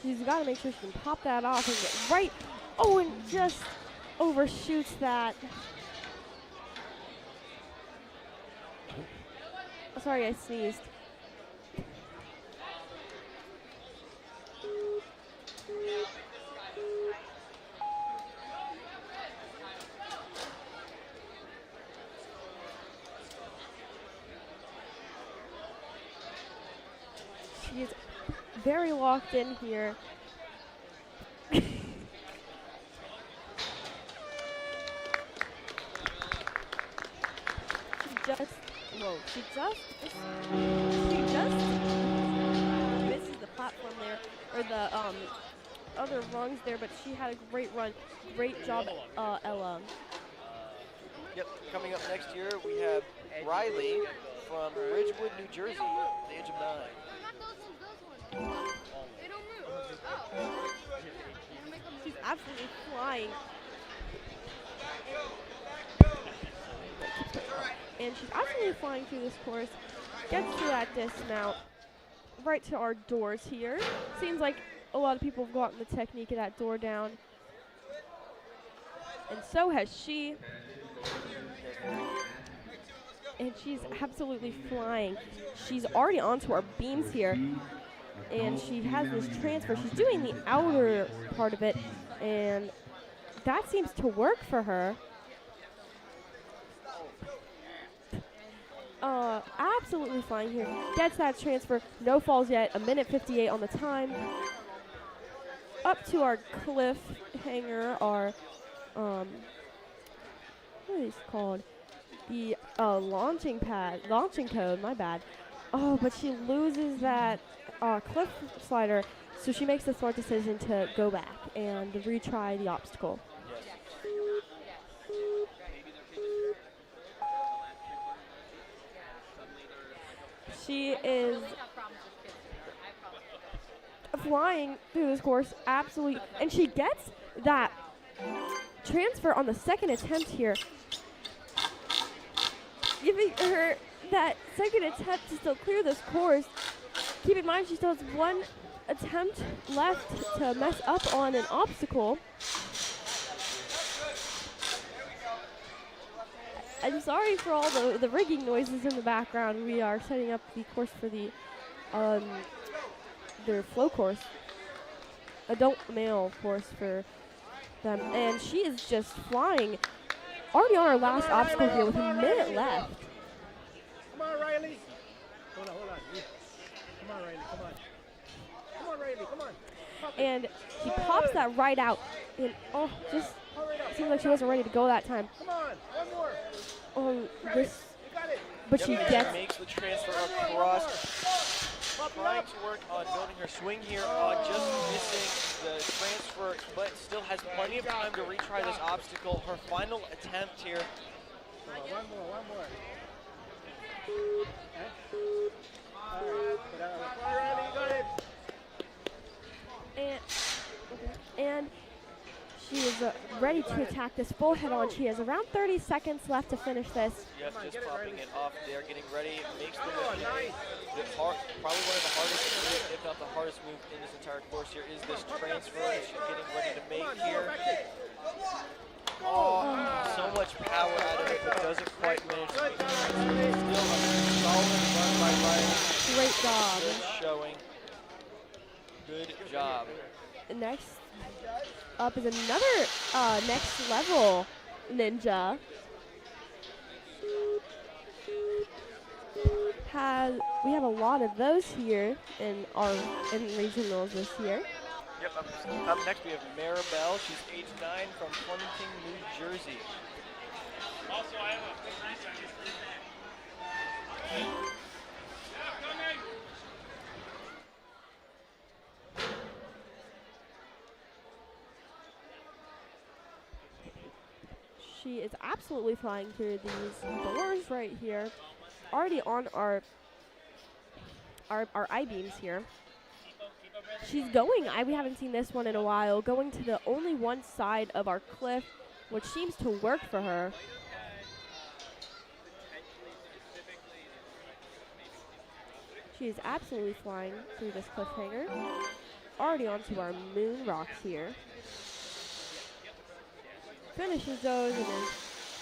She's got to make sure she can pop that off and get right. Oh, and just overshoots that. Sorry, I sneezed. She is very locked in here. She just misses the platform there, or the other rungs there, but she had a great run. Great job, Ella. Yep, coming up next year, we have Riley from Ridgewood, New Jersey, at the age of 9. She's absolutely flying. And she's absolutely flying through this course. Gets to that dismount. Right to our doors here. Seems like a lot of people have gotten the technique of that door down. And so has she. And she's absolutely flying. She's already onto our beams here. And she has this transfer. She's doing the outer part of it. And that seems to work for her. Absolutely flying here. Gets that transfer. No falls yet. A minute 58 on the time. Up to our cliffhanger, our, what are these called? The launching code, my bad. Oh, but she loses that cliff slider, so she makes the smart decision to go back and retry the obstacle. She is flying through this course, absolutely, and she gets that transfer on the second attempt here, giving her that second attempt to still clear this course. Keep in mind she still has one attempt left to mess up on an obstacle. I'm sorry for all the rigging noises in the background. We are setting up the course for the their flow course, adult male course for them, and she is just flying. Already on our last obstacle here with a minute left. Come on, Riley. Hold on. Come on, Riley. Come on. And she pops that right out. And oh, just seems like she wasn't ready to go that time. Come on, one more. Oh, this, You got it. but Yep, she and gets. makes the transfer across. Trying to work on building her swing here, just missing the transfer, but still has plenty of time to retry this obstacle. Her final attempt here. One more. And she is ready to attack this full head-on. She has around 30 seconds left to finish this. Yep, just popping it off there, getting ready, makes the probably one of the hardest moves, if not the hardest move in this entire course here, is this transfer that she's getting ready to make here. Oh, so much power out of it, but doesn't quite manage to make the transfer. Still a solid run by Riley. Great job. Good showing. Good job. Next up is another next level ninja. We have a lot of those here in regionals this year. Yep, up next we have Maribel. She's age 9 from Flemington, New Jersey. Also, I have a 3 seconds. She is absolutely flying through these doors right here. Already on our I-beams here. She's going, we haven't seen this one in a while, going to the only one side of our cliff, which seems to work for her. She is absolutely flying through this cliffhanger. Already onto our moon rocks here. Finishes those and is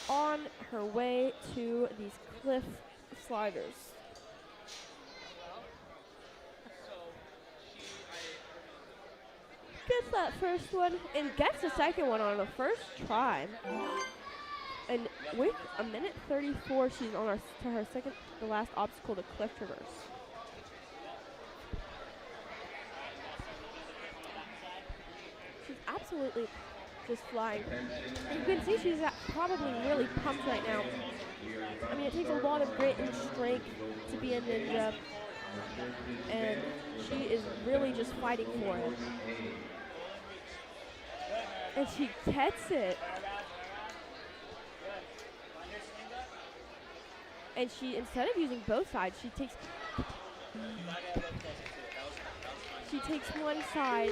on her way to these cliff sliders. Gets that first one and gets the second one on the first try. And with a minute 34, she's on to her second, the last obstacle, the cliff traverse. She's absolutely just flying. You can see she's probably really pumped right now. I mean, it takes a lot of grit and strength to be a ninja, and she is really just fighting for it. And she gets it. And she, instead of using both sides, she takes one side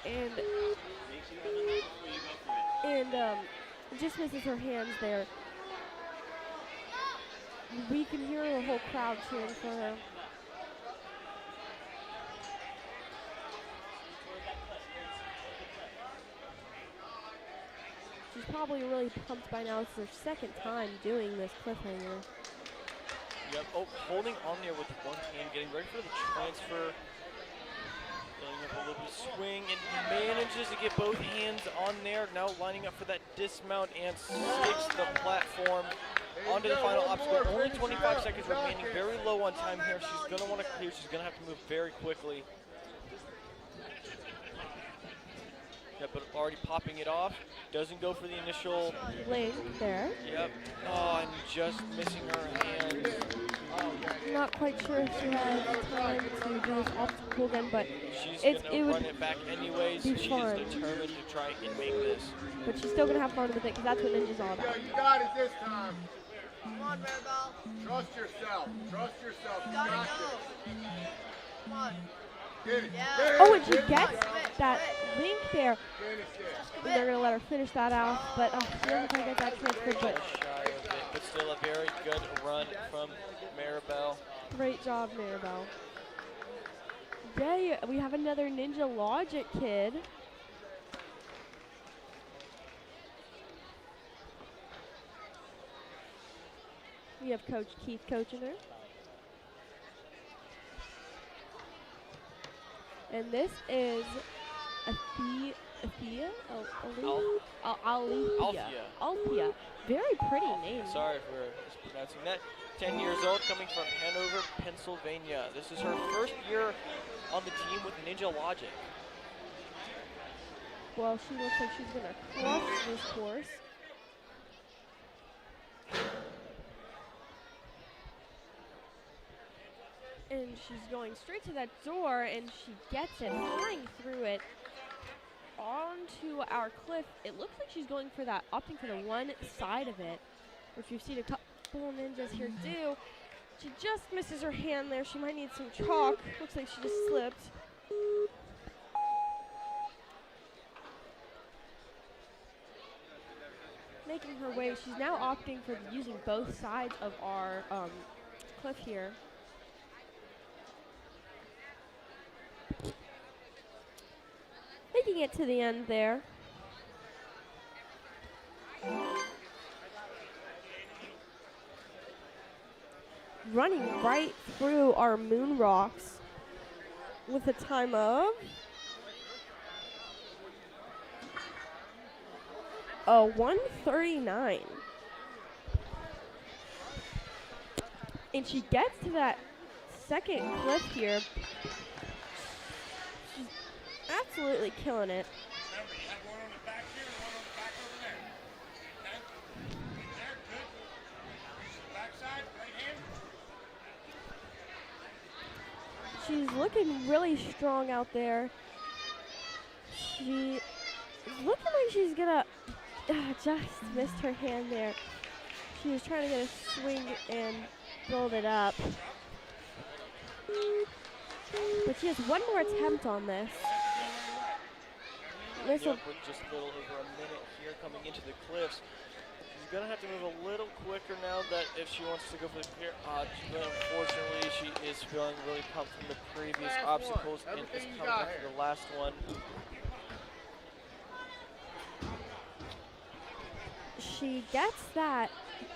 and just misses her hands there. We can hear the whole crowd cheering for her. She's probably really pumped by now. It's her second time doing this cliffhanger. Yep. Oh, holding on there with one hand, getting ready for the transfer. Building up a little bit of swing and manages to get both hands on there. Now lining up for that dismount and sticks the platform onto the final obstacle. Only 25 seconds remaining. Very low on time here. She's going to want to clear. She's going to have to move very quickly. Yep, but already popping it off. Doesn't go for the initial link there. Yep. Oh, and just missing her hands. Not quite sure if she has time to do this obstacle again, but she's gonna run it back anyways. She is determined to try and make this. But she's still gonna have fun with it because that's what ninja's all about. Yeah, you got it this time. Come on, Maribel. Trust yourself. Trust yourself. You got this. Come on. Get it. Yeah. Get it. Oh, and she gets that link there. Finish it. And they're gonna let her finish that out, but she doesn't quite get that transfer. But shy of it, but still a very good run from Maribel. Great job, Maribel. Yay, we have another Ninja Logic kid. We have Coach Keith coaching her. And this is Althea. Very pretty name. Sorry for mispronouncing that. 10 years old, coming from Hanover, Pennsylvania. This is her first year on the team with Ninja Logic. Well, she looks like she's going to crush this course. And she's going straight to that door, and she gets it, flying through it onto our cliff. It looks like she's going for that, opting for the one side of it, which we've seen a couple ninjas here do. She just misses her hand there. She might need some chalk. Looks like she just slipped. Making her way. She's now opting for using both sides of our cliff here. Making it to the end there. Running right through our moon rocks with a time of 1:39. And she gets to that second cliff here. She's absolutely killing it. Remember, you have one on the back here and one on the back over there. Okay? There, good. Back side, right hand. She's looking really strong out there. She is looking like she's gonna just missed her hand there. She was trying to get a swing and build it up. But she has one more attempt on this. This will With just a little over a minute here coming into the cliffs. She's going to have to move a little quicker now that if she wants to go for the clear. But unfortunately, she is feeling really pumped from the previous obstacles and is coming up to the last one. She gets that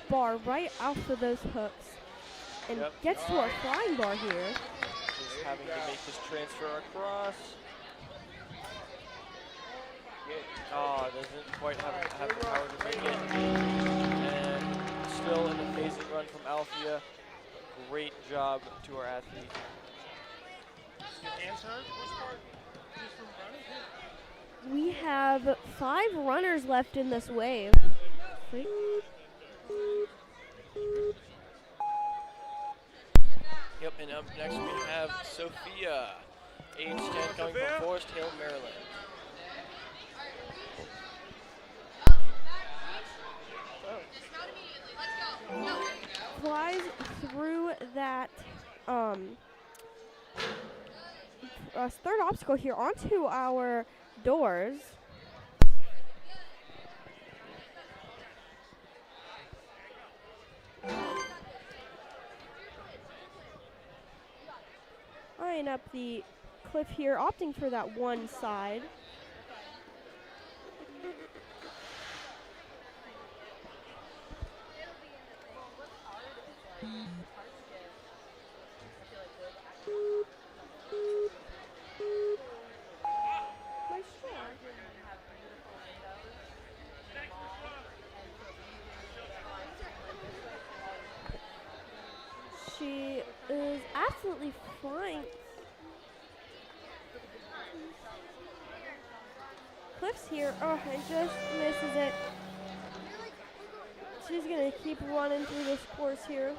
bar right off of those hooks and gets to our flying bar here. Just having to make this transfer across. Doesn't quite have the power to make it. And still an amazing run from Althea. Great job to our athlete. We have 5 runners left in this wave. Yep, and up next we have Sophia, age 10, coming from Forest Hill, Maryland. Flies through that third obstacle here onto our doors. Eyeing up the cliff here, opting for that one side. She is absolutely flying. Cliffs here. Oh, and just misses it. She's going to keep running through this course here.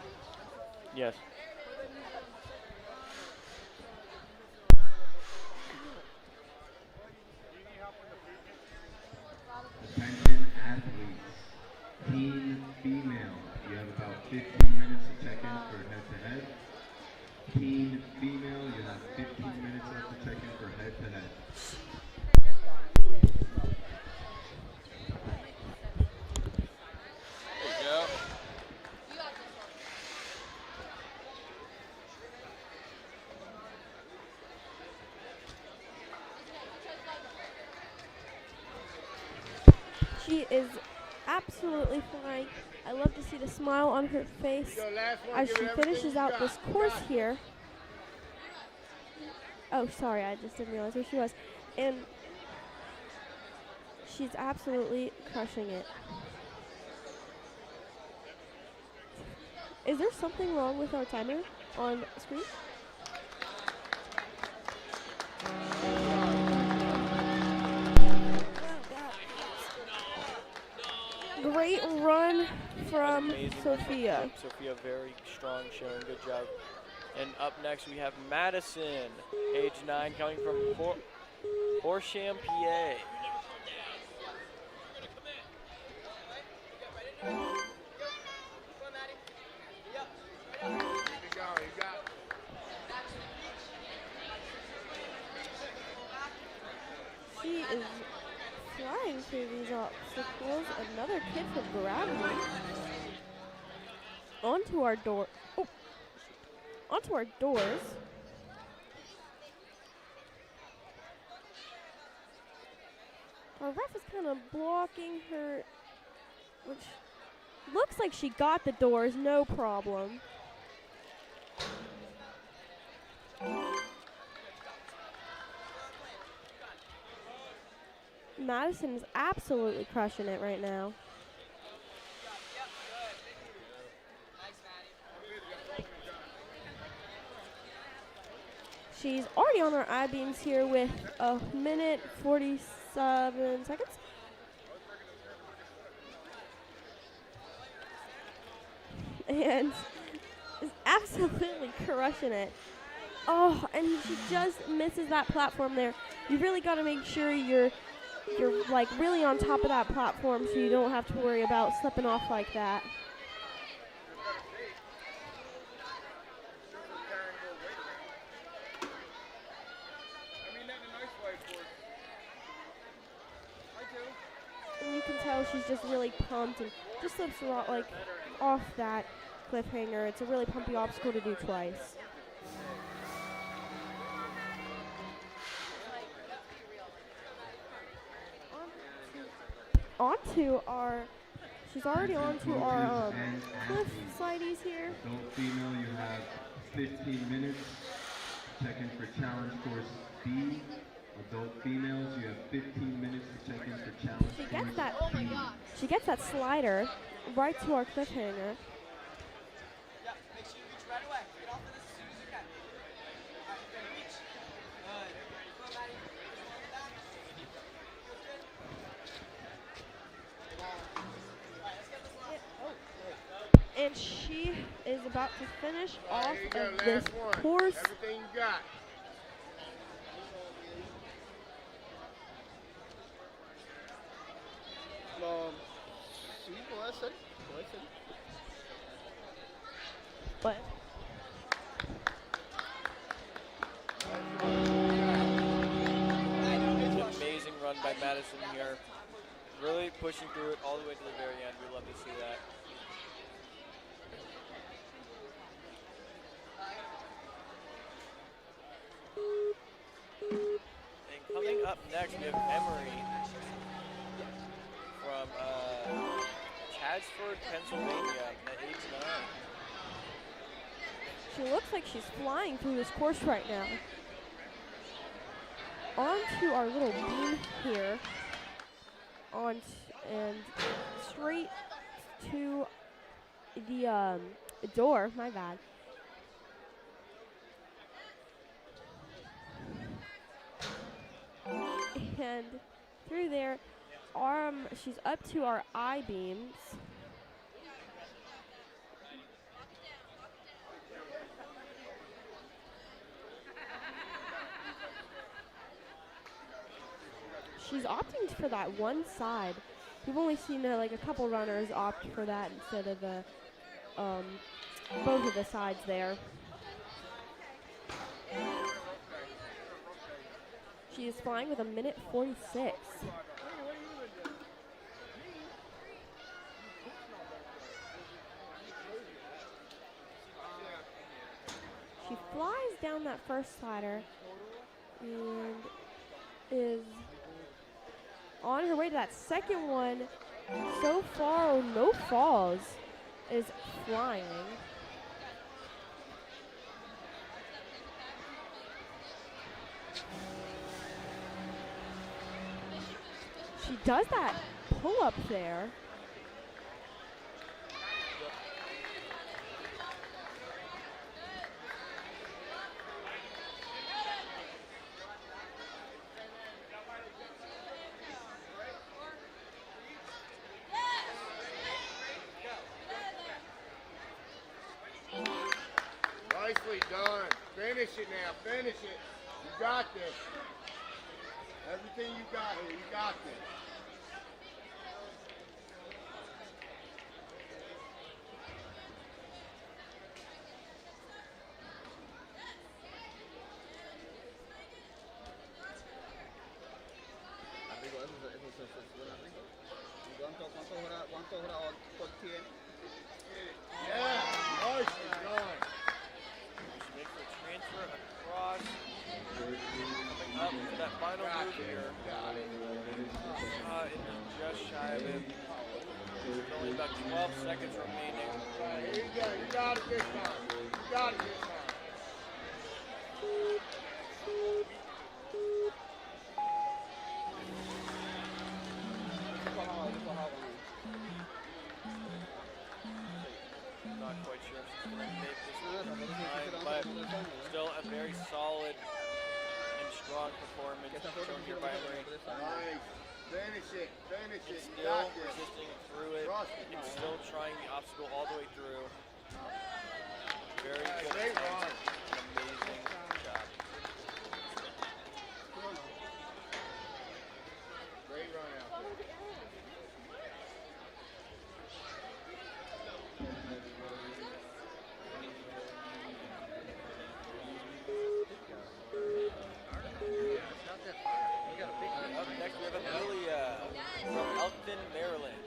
Yes. Attention athletes, team female, you have about 15 minutes to check in for head-to-head. Team female, you have 15 minutes left to check in for head-to-head. There you go. She is absolutely flying. I love to see the smile on her face as she finishes out this course here. Oh, sorry, I just didn't realize where she was. And she's absolutely crushing it. Is there something wrong with our timer on screen? amazing Sophia. run by Sophia, very strong showing, good job. And up next we have Madison, age 9, coming from Horsham, PA. She is flying through these obstacles. Another kid from Bradley. Onto our door. Oh. Onto our doors. Our ref is kind of blocking her, which looks like she got the doors, no problem. Madison is absolutely crushing it right now. She's already on our I-beams here with 1:47 seconds. And is absolutely crushing it. Oh, and she just misses that platform there. You really got to make sure you're like really on top of that platform so you don't have to worry about slipping off like that. And you can tell she's just really pumped and just slips like off that cliffhanger. It's a really pumpy obstacle to do twice. Onto our, she's already onto our cliff slideys here. Adult female, you have 15 minutes. Check in for challenge course B. Adult females, you have 15 minutes to check in for challenge She gets course that. B. She gets that slider right to our cliffhanger. And she is about to finish off of this course. Everything you got. But It's an amazing run by Madison here. Really pushing through it all the way to the very end. We love to see that. And coming up next, we have Emery from Chadsford, Pennsylvania, at age 9. she looks like she's flying through this course right now. Onto our little beam here. And straight to the door, my bad. And through there, she's up to our I-beams. She's opting for that one side. We've only seen like a couple runners opt for that instead of the both of the sides there. She is flying with 1:46. She flies down that first slider and is on her way to that second one. So far, no falls, is flying. She does that pull up there. Finish it now. Finish it. You got this. Everything you got here, you got this. Yeah, nicely done. She makes the transfer across. Coming up to that final move here. It is just shy of him. There's only about 12 seconds remaining. Here you go. You got it this time. You got it this time. Not quite sure if she's going to make this time, but still a very solid and strong performance shown here by Emery. Nice. Finish it. Finish it. You Still got this. resisting through it. Trust me, It's man. still trying the obstacle all the way through. Very good Great attempt. run. Amazing job. Great run out there. Up next we have Amelia from Elkton, Maryland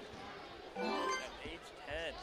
at age 10.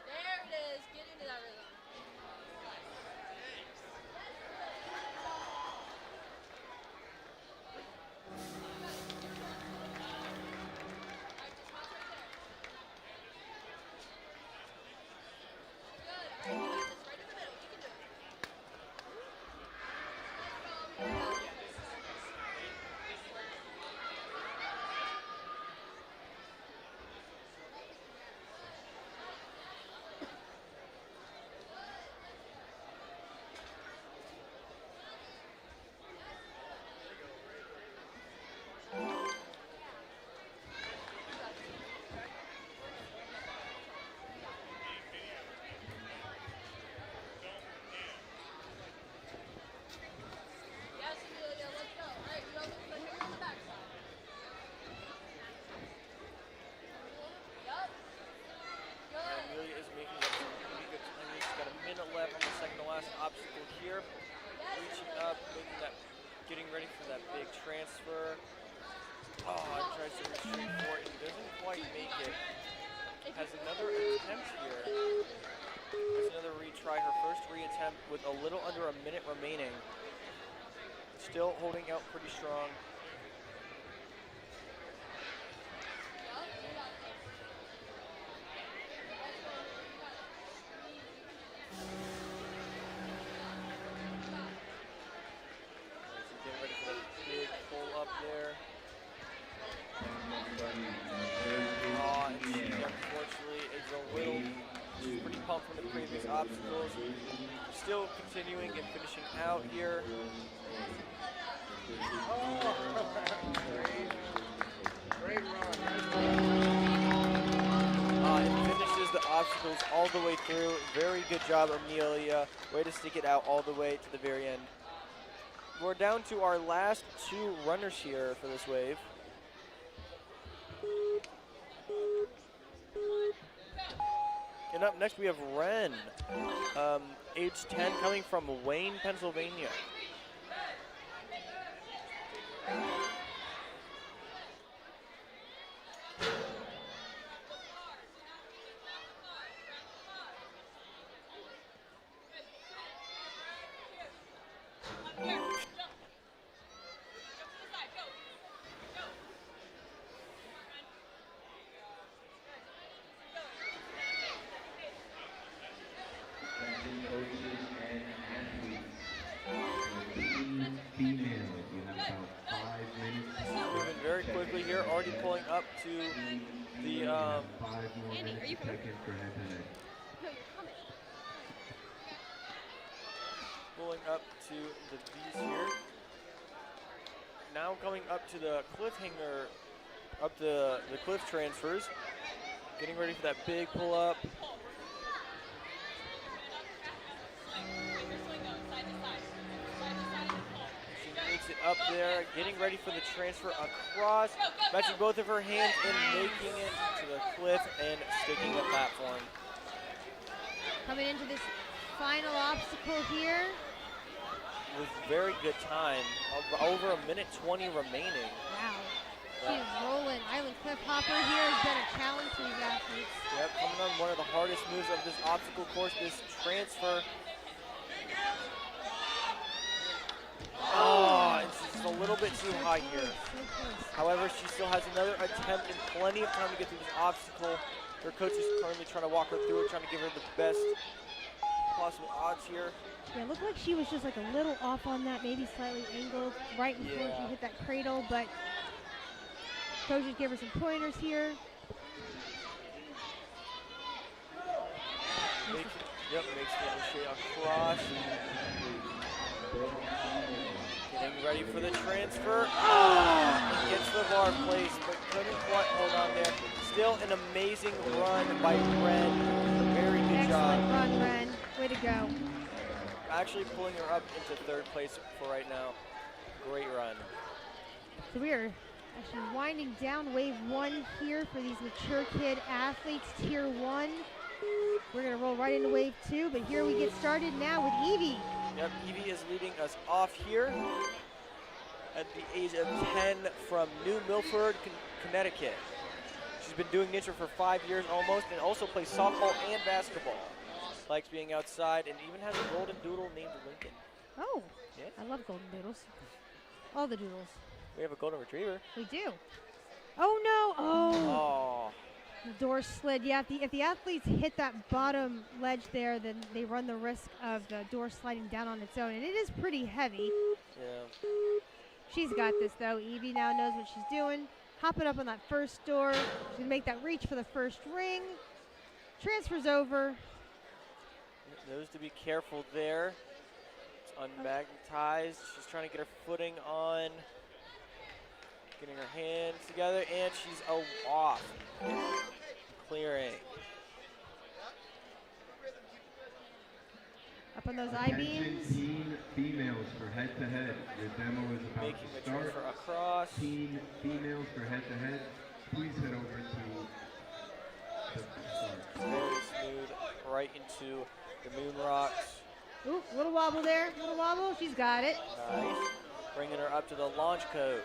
There it is. Get into that rhythm. Yes, Amelia, let's go. All right, you don't lose my finger on the backside. Yup. Good. Amelia is making up some pretty good timing. She's got a minute left on the second to last obstacle here. Reaching up, getting ready for that big transfer. Oh, tries to retreat for it and doesn't quite make it. Has another attempt here. Has another retry. Her first reattempt with a little under a minute remaining. Still holding out pretty strong. Getting ready for that big pull up there. And she unfortunately is a little, she's pretty pumped from the previous obstacles. Still continuing and finishing out here. Great run. And finishes the obstacles all the way through. Very good job, Amelia. Way to stick it out all the way to the very end. We're down to our last two runners here for this wave. And up next we have Ren, age 10, coming from Wayne, Pennsylvania. Attention coaches and here, already pulling up to the You have 5 more minutes to check in for head-to-head. pulling up to the B's here. Now coming up to the cliffhanger, up the cliff transfers. Getting ready for that big pull up. She makes it up there, getting ready for the transfer across, matching both of her hands and making it to the cliff and sticking the platform. Coming into this final obstacle here. With very good time, over 1:20 remaining. Wow. She's rolling. Island Cliff Hopper here has been a challenge for these athletes. Yep, coming on one of the hardest moves of this obstacle course, this transfer. Oh, it's just a little bit too high here. However, she still has another attempt and plenty of time to get through this obstacle. Her coach is currently trying to walk her through it, trying to give her the best possible odds here. Yeah, it looked like she was just like a little off on that, maybe slightly angled right before she hit that cradle, but coaches gave her some pointers here. Makes the shade across. Getting ready for the transfer. Oh! Gets the bar placed, but couldn't quite hold on there. Still an amazing run by Ren. Very good job. Excellent run, Ren. Way to go. Actually pulling her up into 3rd place for right now. Great run. So we are actually winding down wave 1 here for these mature kid athletes, tier 1. We're gonna roll right into wave 2, but here we get started now with Evie. Yep, Evie is leading us off here at the age of 10 from New Milford, Connecticut. She's been doing nature for 5 years almost and also plays softball and basketball. Likes being outside and even has a golden doodle named Lincoln. Oh, yeah. I love golden doodles. All the doodles. We have a golden retriever. We do. Oh no! Oh. The door slid. Yeah, if the athletes hit that bottom ledge there, then they run the risk of the door sliding down on its own, and it is pretty heavy. Yeah. She's got this though. Evie now knows what she's doing. Hopping up on that first door. She's gonna make that reach for the first ring. Transfers over. Knows to be careful there. It's unmagnetized. She's trying to get her footing on. Getting her hands together, and she's off. Clearing. Up on those Attention I-beams. Teen females for head-to-head. Your demo is about Making to the start. transfer across. Teen females for head-to-head. Please head over to the start. Very smooth, right into the moon rocks. Ooh, little wobble there, little wobble. She's got it. Nice. Bringing her up to the launch code.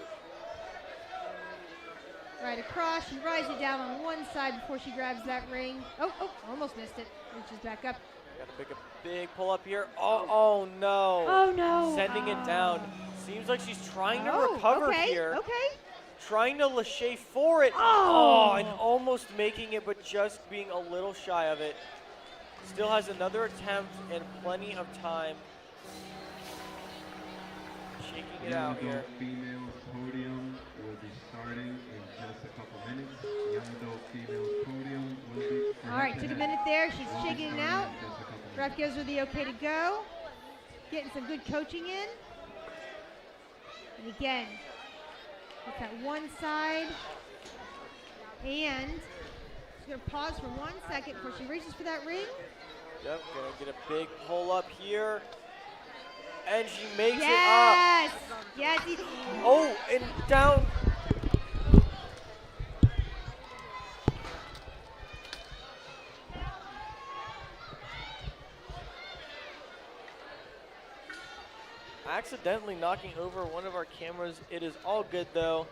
Right across. She rides it down on one side before she grabs that ring. Oh, almost missed it. Reaches back up. Got to make a big pull up here. Oh no. Oh no. Sending it down. Seems like she's trying to recover here. Okay. Trying to lâcher for it. And almost making it, but just being a little shy of it. Still has another attempt and plenty of time. Shaking it out here. Females podium will be starting in just a couple minutes. Young adult females podium will be. All right, took a minute there. She's shaking it out. Ref gives her the okay to go. Getting some good coaching in. And again, with that one side. And she's going to pause for 1 second before she reaches for that ring. Yep, gonna get a big pull up here. And she makes it up. Yes! Yes! Oh, and down. Accidentally knocking over one of our cameras. It is all good though.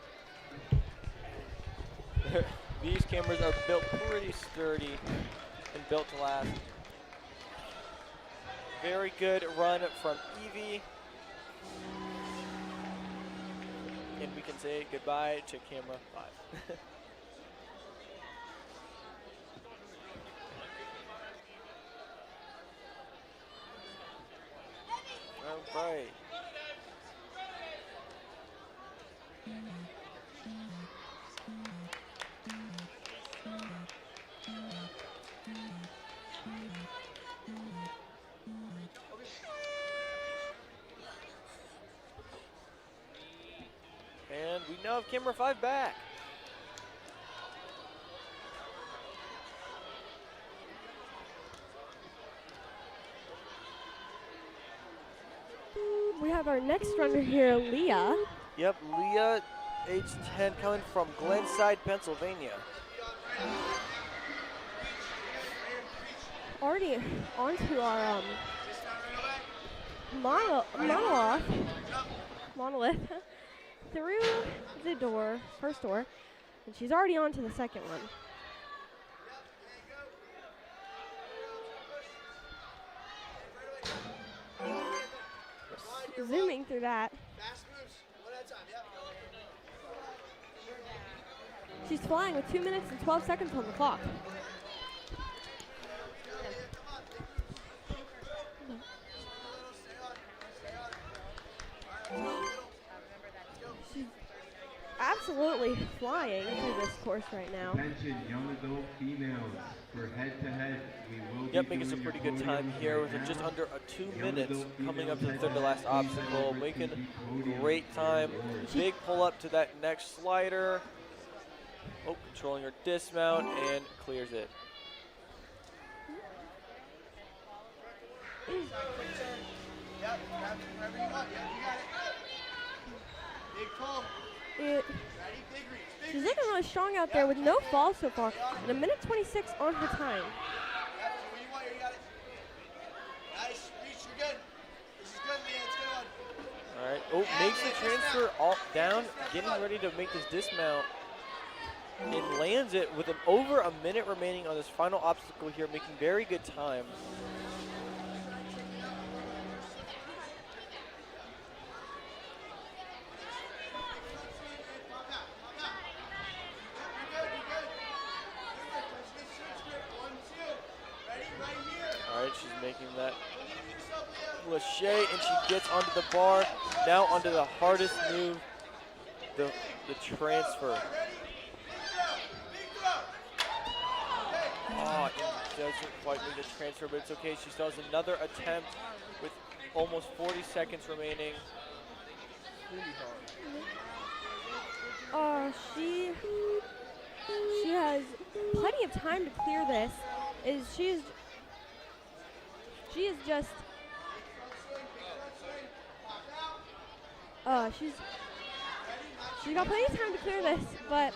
These cameras are built pretty sturdy and built to last. Very good run from Evie. And we can say goodbye to camera 5. All right. And we now have camera 5 back. We have our next runner here, Leah. Yep, Leah, age 10, coming from Glenside, Pennsylvania. Already onto our monolith through the door, first door, and she's already on to the second one. Zooming through that. She's flying with 2 minutes and 12 seconds on the clock. She's absolutely flying through this course right now. Attention, young adult females, for head-to-head, we will Yep, be making some doing pretty your good time podiums here right with now. just under 2 Young minutes adult coming up to females the third to last head-to-head, obstacle, please making head over to the podium great for time. awards. Big pull up to that next slider. Oh, controlling her dismount and clears it. She's looking really strong out there with no falls so far, and 1:26 on her time. All right. Oh, makes the transfer all down, getting ready to make this dismount, and lands it with over a minute remaining on this final obstacle here, making very good time. All right, she's making that Lachey, and she gets onto the bar. Now onto the hardest move, the transfer. Oh, it doesn't quite make the transfer, but it's okay. She still has another attempt with almost 40 seconds remaining. She has plenty of time to clear this. She is just she's got plenty of time to clear this, but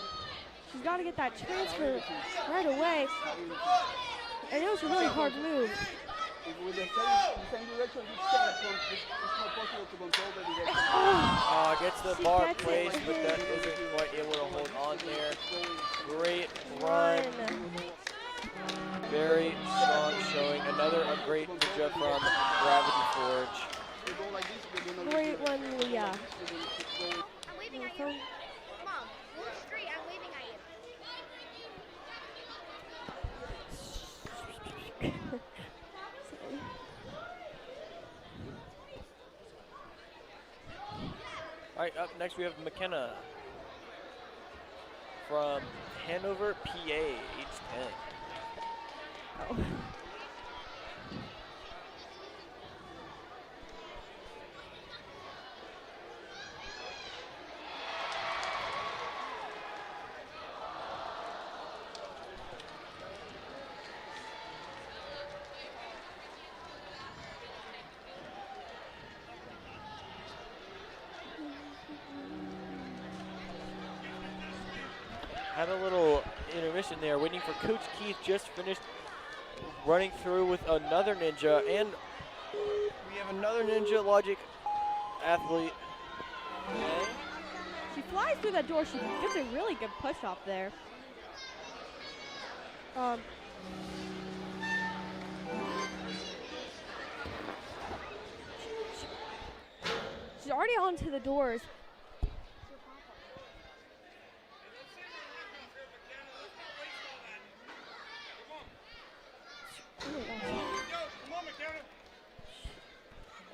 she's got to get that transfer right away. I know it's a really hard move. With the same direction you start from, it's not possible to control the direction. Gets the bar placed, but that isn't quite able to hold on there. Great run. Very strong showing. Another great ninja from Gravity Forge. Great one, Leah. I'm waving at you. Mom, move straight. I'm waving at you. All right, up next we have McKenna from Hanover, PA, age 10. Oh. Had a little intermission there, waiting for Coach Keith. Just finished running through with another ninja, and we have another Ninja Logic athlete. Okay. She flies through that door. She gets a really good push off there. She's already onto the doors. I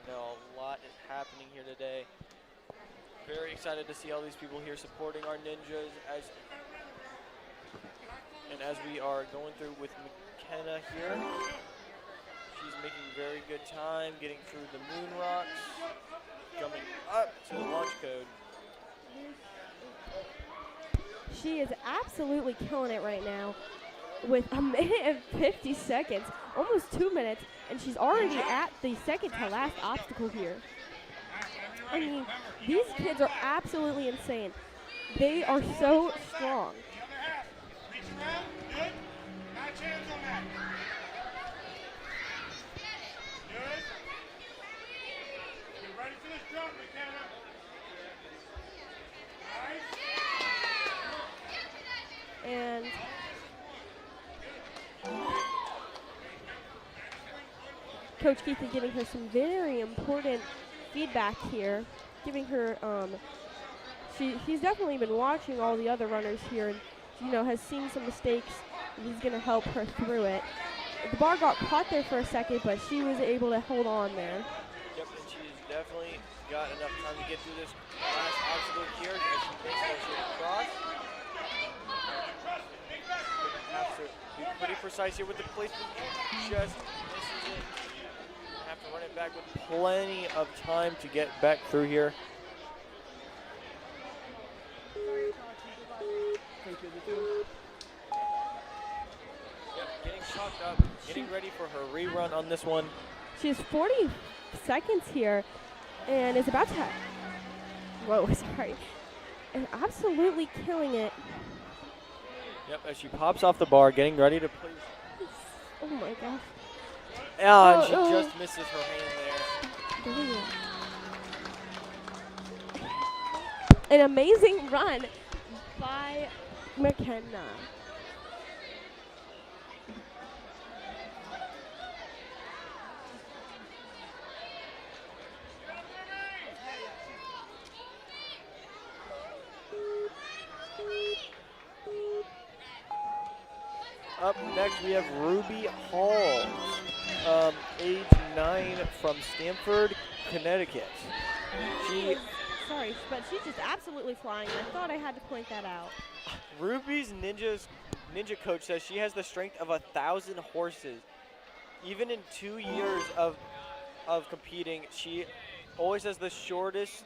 know a lot is happening here today. Very excited to see all these people here supporting our ninjas as we are going through with McKenna here. She's making very good time getting through the moon rocks, jumping up to the launch code. she is absolutely killing it right now with 1 minute and 50 seconds, almost 2 minutes, and she's already at the second to last obstacle here. I mean, these kids are absolutely insane. They are so strong. Reach around. Good. Match hands on that. Good. Get ready for this jump, McKenna. Nice. And Coach Keith is giving her some very important feedback here, giving her, he's definitely been watching all the other runners here and, you know, has seen some mistakes. He's going to help her through it. The bar got caught there for a second, but she was able to hold on there. Yep, and she's definitely got enough time to get through this last obstacle here as she makes that shit across. Gonna have to be pretty precise here with the placement. Just misses it. Have to run it back with plenty of time to get back through here. Yep, getting chalked up, getting ready for her rerun on this one. She has 40 seconds here and is about to whoa, sorry. And absolutely killing it. Yep, as she pops off the bar, getting ready to place. Oh my gosh. And she just misses her hand there. Brilliant. An amazing run by McKenna. Up next, we have Ruby Hall, age 9 from Stamford, Connecticut. Sorry, but she's just absolutely flying. I thought I had to point that out. Ruby's ninja coach says she has the strength of 1,000 horses. Even in 2 years of competing, she always has the shortest.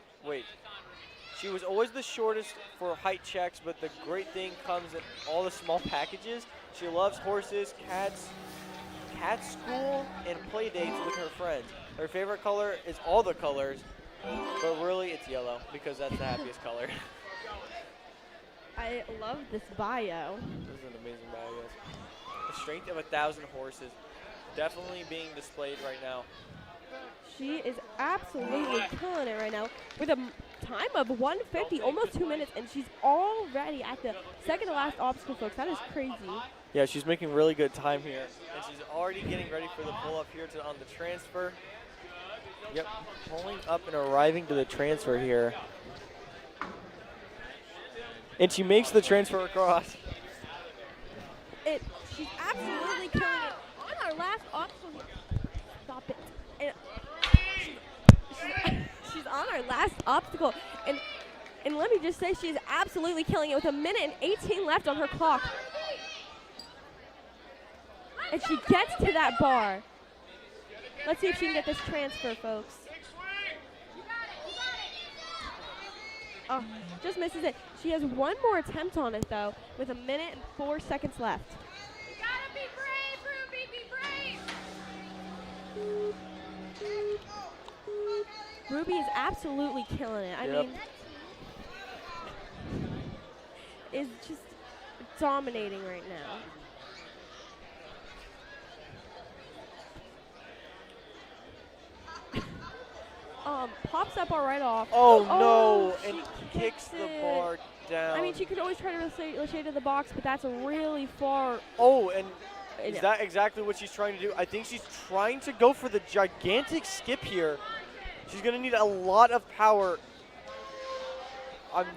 She was always the shortest for height checks, but the great thing comes in all the small packages. She loves horses, cats, cat school, and play dates with her friends. Her favorite color is all the colors, but really it's yellow because that's the happiest color. I love this bio. This is an amazing bio, yes. The strength of 1,000 horses definitely being displayed right now. She is absolutely killing it right now with a time of 1:50, almost 2 minutes, and she's already at the second to last obstacle, folks. That is crazy. Yeah, she's making really good time here, and she's already getting ready for the pull-up here on the transfer. Yep, pulling up and arriving to the transfer here. And she makes the transfer across. She's absolutely killing it on our last obstacle here. Stop it. And she's on our last obstacle, and let me just say she's absolutely killing it with 1 minute and 18 left on her clock. And she gets to that bar. Let's see if she can get this transfer, folks. Oh, just misses it. She has one more attempt on it, though, with 1 minute and 4 seconds left. You gotta be brave, Ruby, be brave! Ruby is absolutely killing it. I mean, is just dominating right now. Pops that bar right off. Oh no, and kicks the bar down. I mean, she could always try to relocate to the box, but that's really far. Oh, and is that exactly what she's trying to do? I think she's trying to go for the gigantic skip here. She's gonna need a lot of power. I've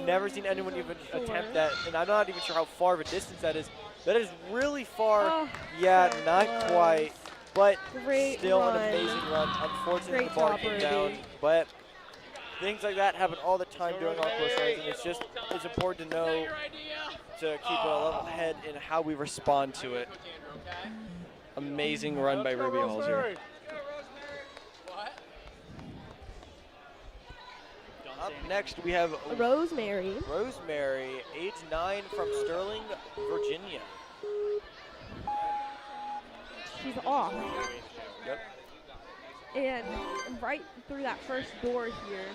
never seen anyone even attempt that, and I'm not even sure how far of a distance that is. That is really far. Oh, yeah, so not close. quite, but still run. an amazing run. Unfortunately, Great the bar job, came Ruby. down, but things like that happen all the time during our course runs, and it's important to know to keep a level head in how we respond to it. Amazing run by Ruby Halls here. Up next, we have Rosemary. Rosemary, age 9 from Sterling, Virginia. She's off. Yep. And right through that first door here.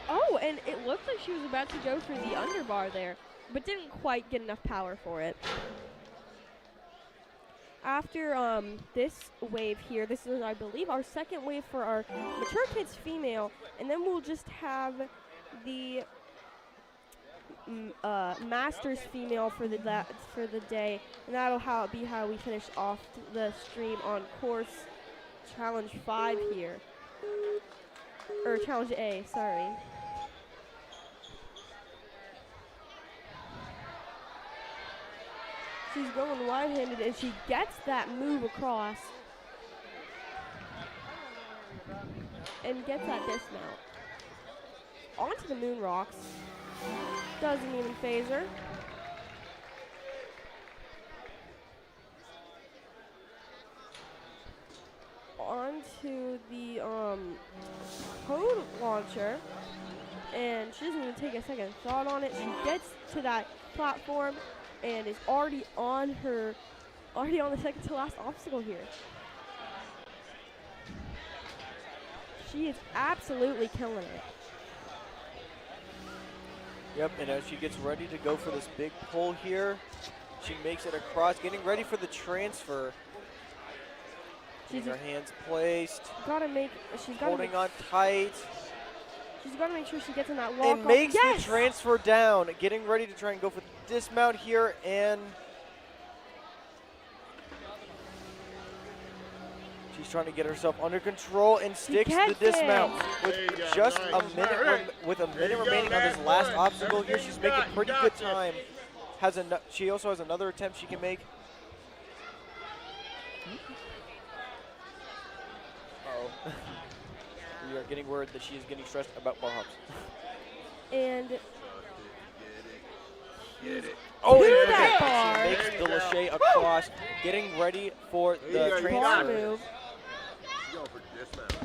Oh, and it looked like she was about to go for the underbar there, but didn't quite get enough power for it. After this wave here, this is, I believe, our second wave for our mature kids female, and then we'll just have the masters female for the day, and that'll be how we finish off the stream on course challenge 5 here, or challenge A. Sorry. She's going wide-handed, and she gets that move across and gets that dismount. Onto the moon rocks. Doesn't even phase her. Onto the code launcher, and she doesn't even take a second thought on it. She gets to that platform and is already on the second to last obstacle here. She is absolutely killing it. Yep, and as she gets ready to go for this big pull here, she makes it across, getting ready for the transfer. Getting her hands placed. She's holding on tight. She's got to make sure she gets in that walk. And makes the transfer down, getting ready to try and go for the dismount here, and she's trying to get herself under control and sticks the dismount. With just a minute, with a minute remaining on this last obstacle here, she's making pretty good time. She also has another attempt she can make. Uh-oh. We are getting word that she is getting stressed about bar hops. And oh, that bar. She makes the lache across, getting ready for the transfer. Move.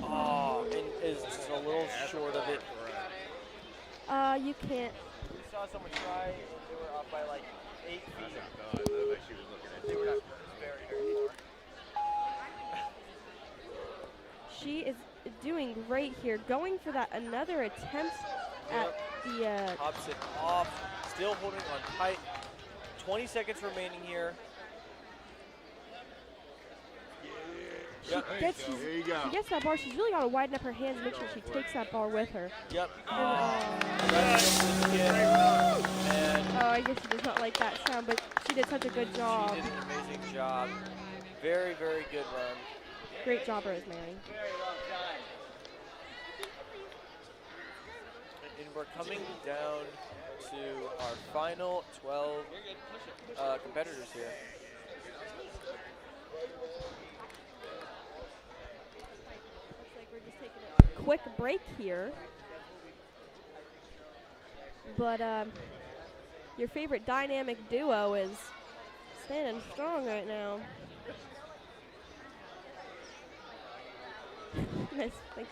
Oh, and is just a little short of it. You can't. We saw someone try, and they were off by like 8 feet. They were not very, very far. She is doing great here, going for that another attempt at the pops it off, still holding on tight. 20 seconds remaining here. She gets that bar. She's really got to widen up her hands and make sure she takes that bar with her. Yep. And I guess she does not like that sound, but she did such a good job. She did an amazing job. Very, very good run. Great job, Rosemary. And we're coming down to our final 12 competitors here. Looks like we're just taking a quick break here. But your favorite dynamic duo is standing strong right now. Nice, thanks.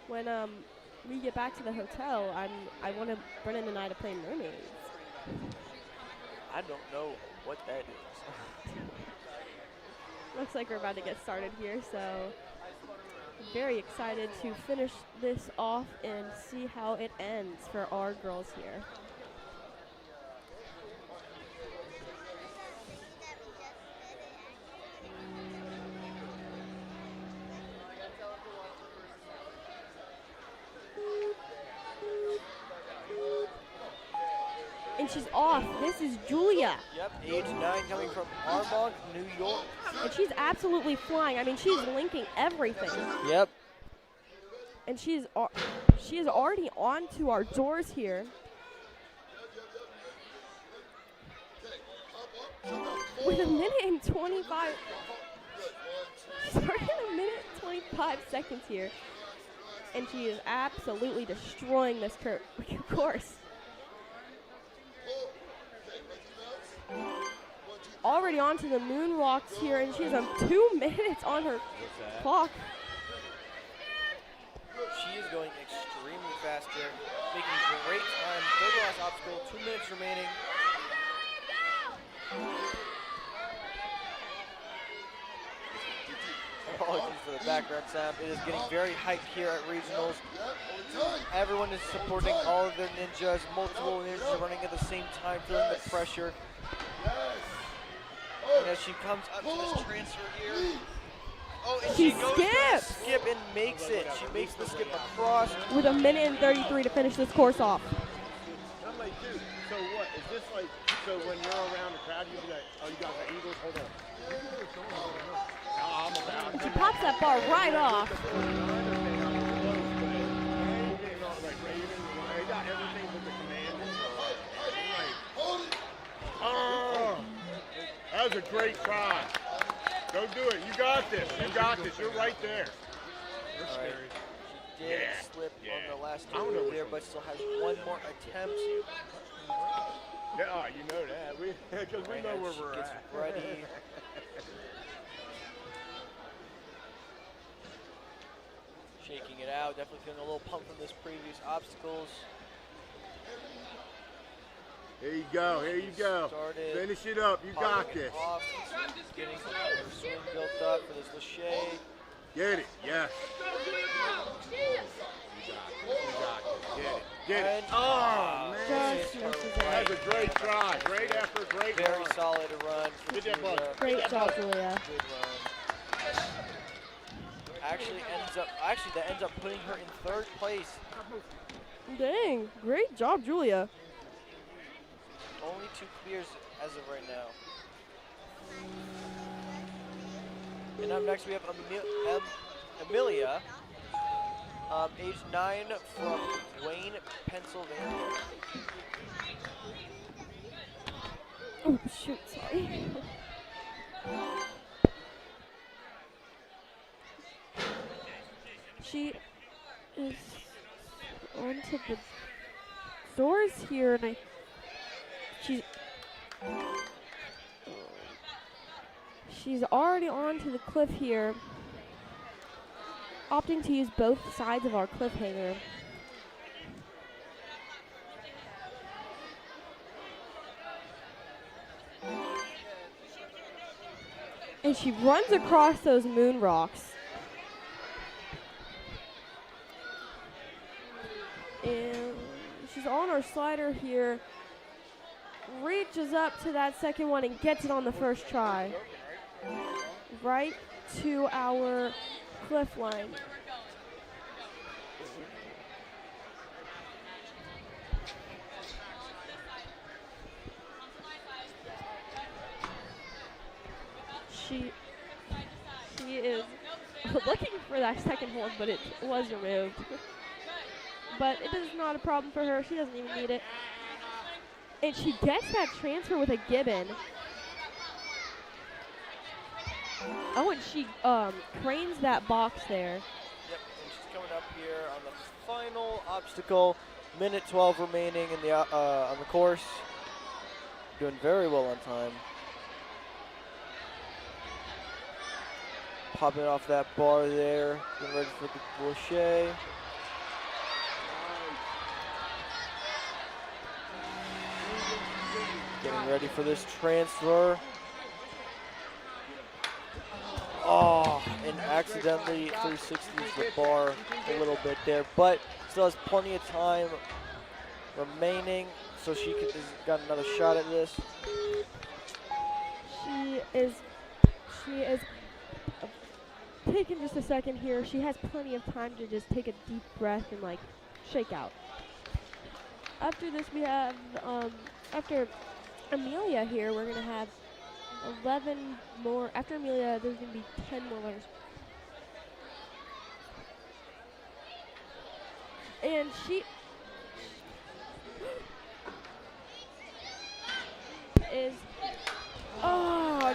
When we get back to the hotel, I want Brennan and I to play Mermaids. I don't know what that is. Looks like we're about to get started here, so very excited to finish this off and see how it ends for our girls here. And she's off. This is Julia. Yep, age 9, coming from Armonk, New York. And she's absolutely flying. I mean, she's linking everything. Yep. And she is already on to our doors here. With a minute and 25. She's already in a minute and 25 seconds here. And she is absolutely destroying this course. already onto the moonwalks here, and she's 2 minutes on her clock. She is going extremely fast here, making great time. Third to last obstacle, 2 minutes remaining. Apologies for the background sound. It is getting very hyped here at regionals. Everyone is supporting all of their ninjas. Multiple ninjas are running at the same time, feeling the pressure. And as she comes up to this transfer here, oh, and she goes for the skip and makes it. She makes the skip across. With 1:33 to finish this course off. I'm like, dude, so what? Is this like, so when you're around the crowd, you'll be like, oh, you got the Eagles? Hold on. I'm about. She pops that bar right off. Oh, that was a great try. Go do it. You got this. You got this. You're right there. You're scary. She did slip on the last two there, but still has one more attempt. Yeah, you know that. Because we know where we're at. Ready. Shaking it out. Definitely feeling a little pump from this previous obstacles. Here you go. Here you go. Finish it up. You got this. Getting her swing built up for this Lachey. Get it. Yes. You got it. Get it. Oh, man. That was a great try. Great effort. Great run. Very solid run. Get that ball. Great job, Julia. Good run. That ends up putting her in 3rd place. Dang, great job, Julia. Only 2 clears as of right now. And up next we have Amelia, age 9 from Wayne, Pennsylvania. Oh, shoot, sorry. She is onto the doors here, and she's already onto the cliff here, opting to use both sides of our cliffhanger. And she runs across those moon rocks. And she's on her slider here, reaches up to that second one and gets it on the first try. Right to our cliff line. She is looking for that second hold, but it was removed. But it is not a problem for her. She doesn't even need it. And she gets that transfer with a gibbon. Oh, and she cranes that box there. Yep, and she's coming up here on the final obstacle. Minute 12 remaining in the on the course. Doing very well on time. Popping off that bar there. Getting ready for the Lachey. Getting ready for this transfer. Oh, and accidentally 360s the bar a little bit there, but still has plenty of time remaining, so she has got another shot at this. She is taking just a second here. She has plenty of time to just take a deep breath and like shake out. After this, we have after Amelia here, we're gonna have 11 more. After Amelia, there's gonna be 10 more letters. And she is,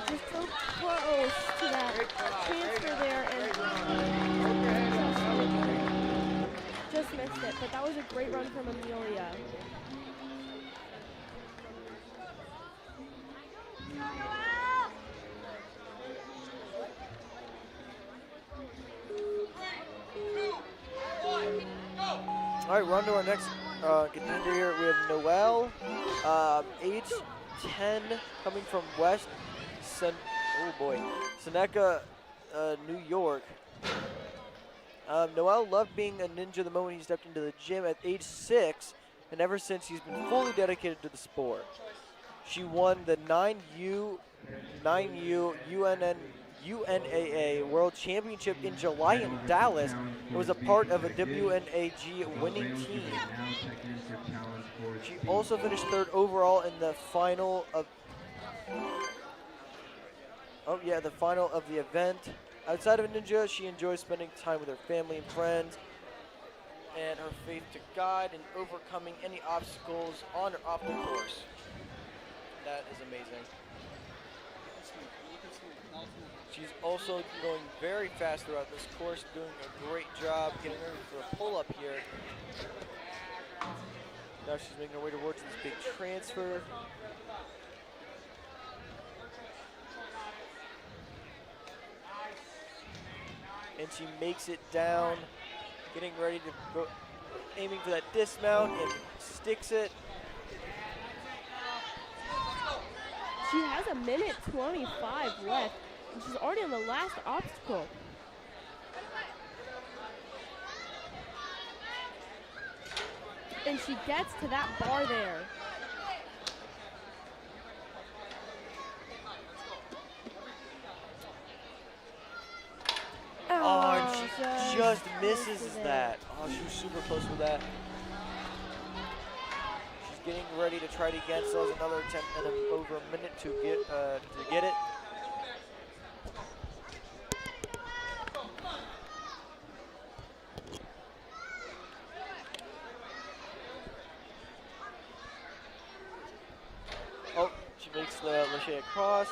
just so close to that transfer there, and just missed it. But that was a great run from Amelia. Wow! All right, we're on to our next contender here. We have Noelle, age 10, coming from Seneca, New York. Noelle loved being a ninja the moment he stepped into the gym at age 6, and ever since he's been fully dedicated to the sport. She won the 9U UNAA World Championship in July in Dallas and was a part of a WNAG winning team. She also finished 3rd overall in the final of the event. Outside of ninja, she enjoys spending time with her family and friends, and her faith to God and overcoming any obstacles on or off the course. That is amazing. She's also going very fast throughout this course, doing a great job getting ready for a pull-up here. Now she's making her way towards this big transfer. And she makes it down, getting ready to go, aiming for that dismount, and sticks it. She has a minute 25 left, and she's already on the last obstacle. And she gets to that bar there. Oh, and she just misses that. Oh, she was super close with that. She's getting ready to try it again. So has another attempt and over a minute to get it. Oh, she makes the lache cross.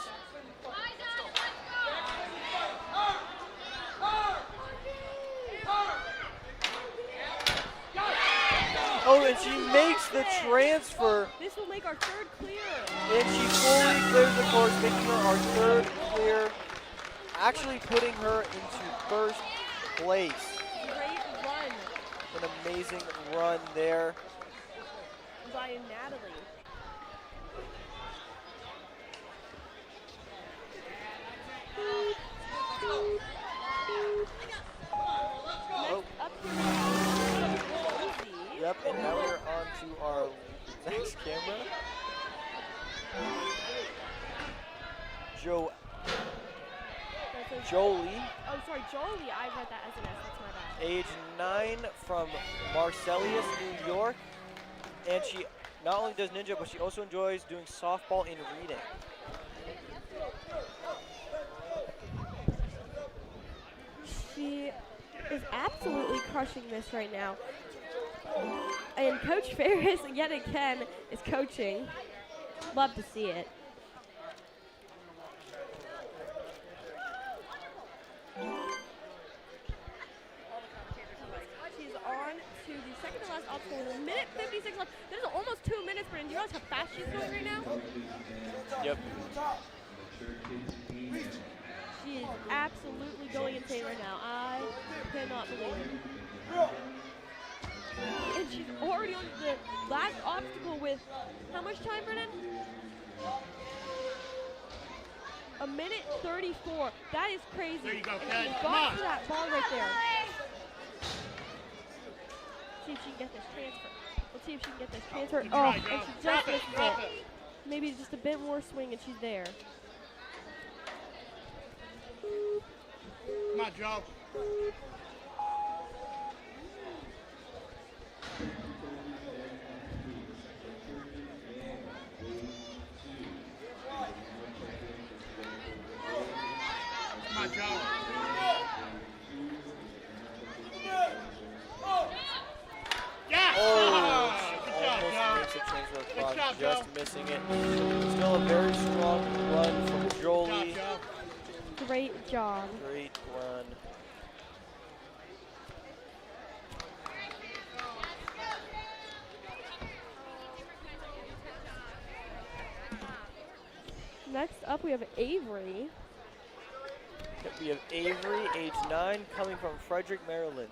Oh, and she makes the transfer. This will make our 3rd clear. And she fully clears the course, making her our 3rd clear, actually putting her into 1st place. Great run. An amazing run there. By Natalie. Oh. Yep, and now we're on to our next camera. Jolie. Oh, sorry, Jolie. I read that as an S. That's my bad. Age 9 from Marcellus, New York. And she not only does ninja, but she also enjoys doing softball and reading. She is absolutely crushing this right now. And Coach Ferris, yet again, is coaching. Love to see it. She's on to the second to last obstacle with a minute 56 left. There's almost 2 minutes, Brandon. Do you realize how fast she's going right now? Yep. She is absolutely going insane right now. I cannot believe it. And she's already on the last obstacle with how much time, Brennan? A minute 34. That is crazy. There you go, and Ken. she Come got on. to that ball right there. See if she can get this transfer. Let's see if she can get this transfer. Good Oh, try, and Joe. she Drop just it, misses drop it. it. Maybe just a bit more swing and she's there. Come on, Joe. Come on, Joe. Yes! Oh, Good she job, almost Joe. makes a transfer Good across, job, just Joe. missing it. Still a very strong run from Good Jolie. job, Joe. Great job. Great run. Next up, we have Avery. We have Avery, age 9, coming from Frederick, Maryland.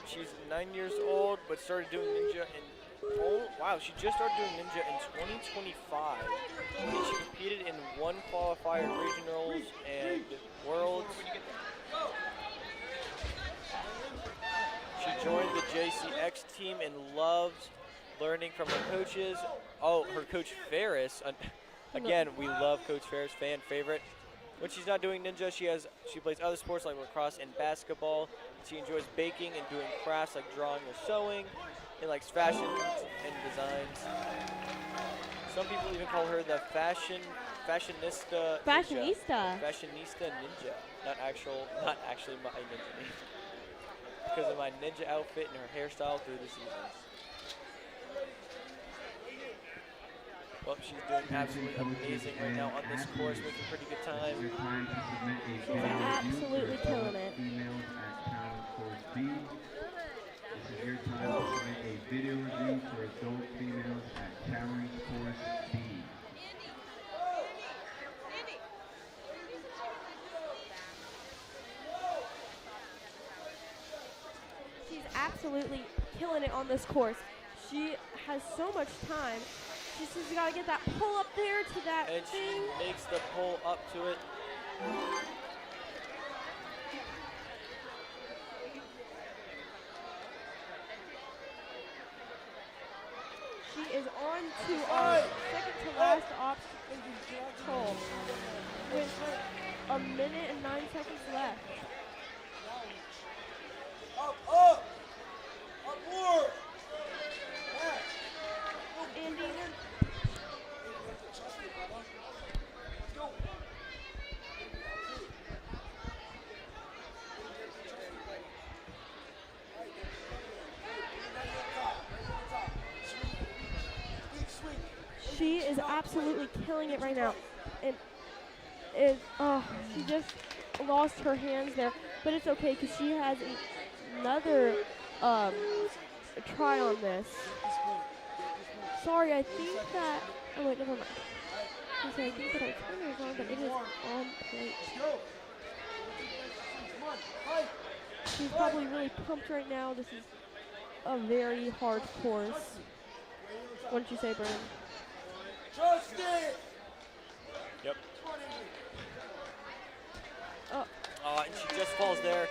She's 9 years old, but started doing ninja in, wow, she just started doing ninja in 2025. And she competed in one qualifier, regionals, and worlds. She joined the JCX team and loves learning from her coaches. Oh, her coach Ferris. Again, we love Coach Ferris, fan favorite. When she's not doing ninja, she plays other sports like lacrosse and basketball. She enjoys baking and doing crafts like drawing or sewing, and likes fashion and designs. Some people even call her the fashionista. Fashionista. Fashionista ninja. Not actually my ninja name. Because of my ninja outfit and her hairstyle through the seasons. Well, she's doing absolutely amazing right now on this course, making pretty good time. She's absolutely killing it. Females at Talent Course B. This is your time to submit a video review for adult females at Talent Course B. She's absolutely killing it on this course. She has so much time. She's just got to get that pull up there to that and thing. She makes the pull up to it. She is on to our second to last obstacle with a minute and 9 seconds left. Up more! Andy, she is absolutely killing it right now. And she just lost her hands there, but it's okay because she has another try on this. Sorry, I think that. Oh wait, never mind. I think that our timer is on, but it is on plate. She's probably really pumped right now. This is a very hard course. What did you say, Brennan? Trust it! Yep. And she just falls there.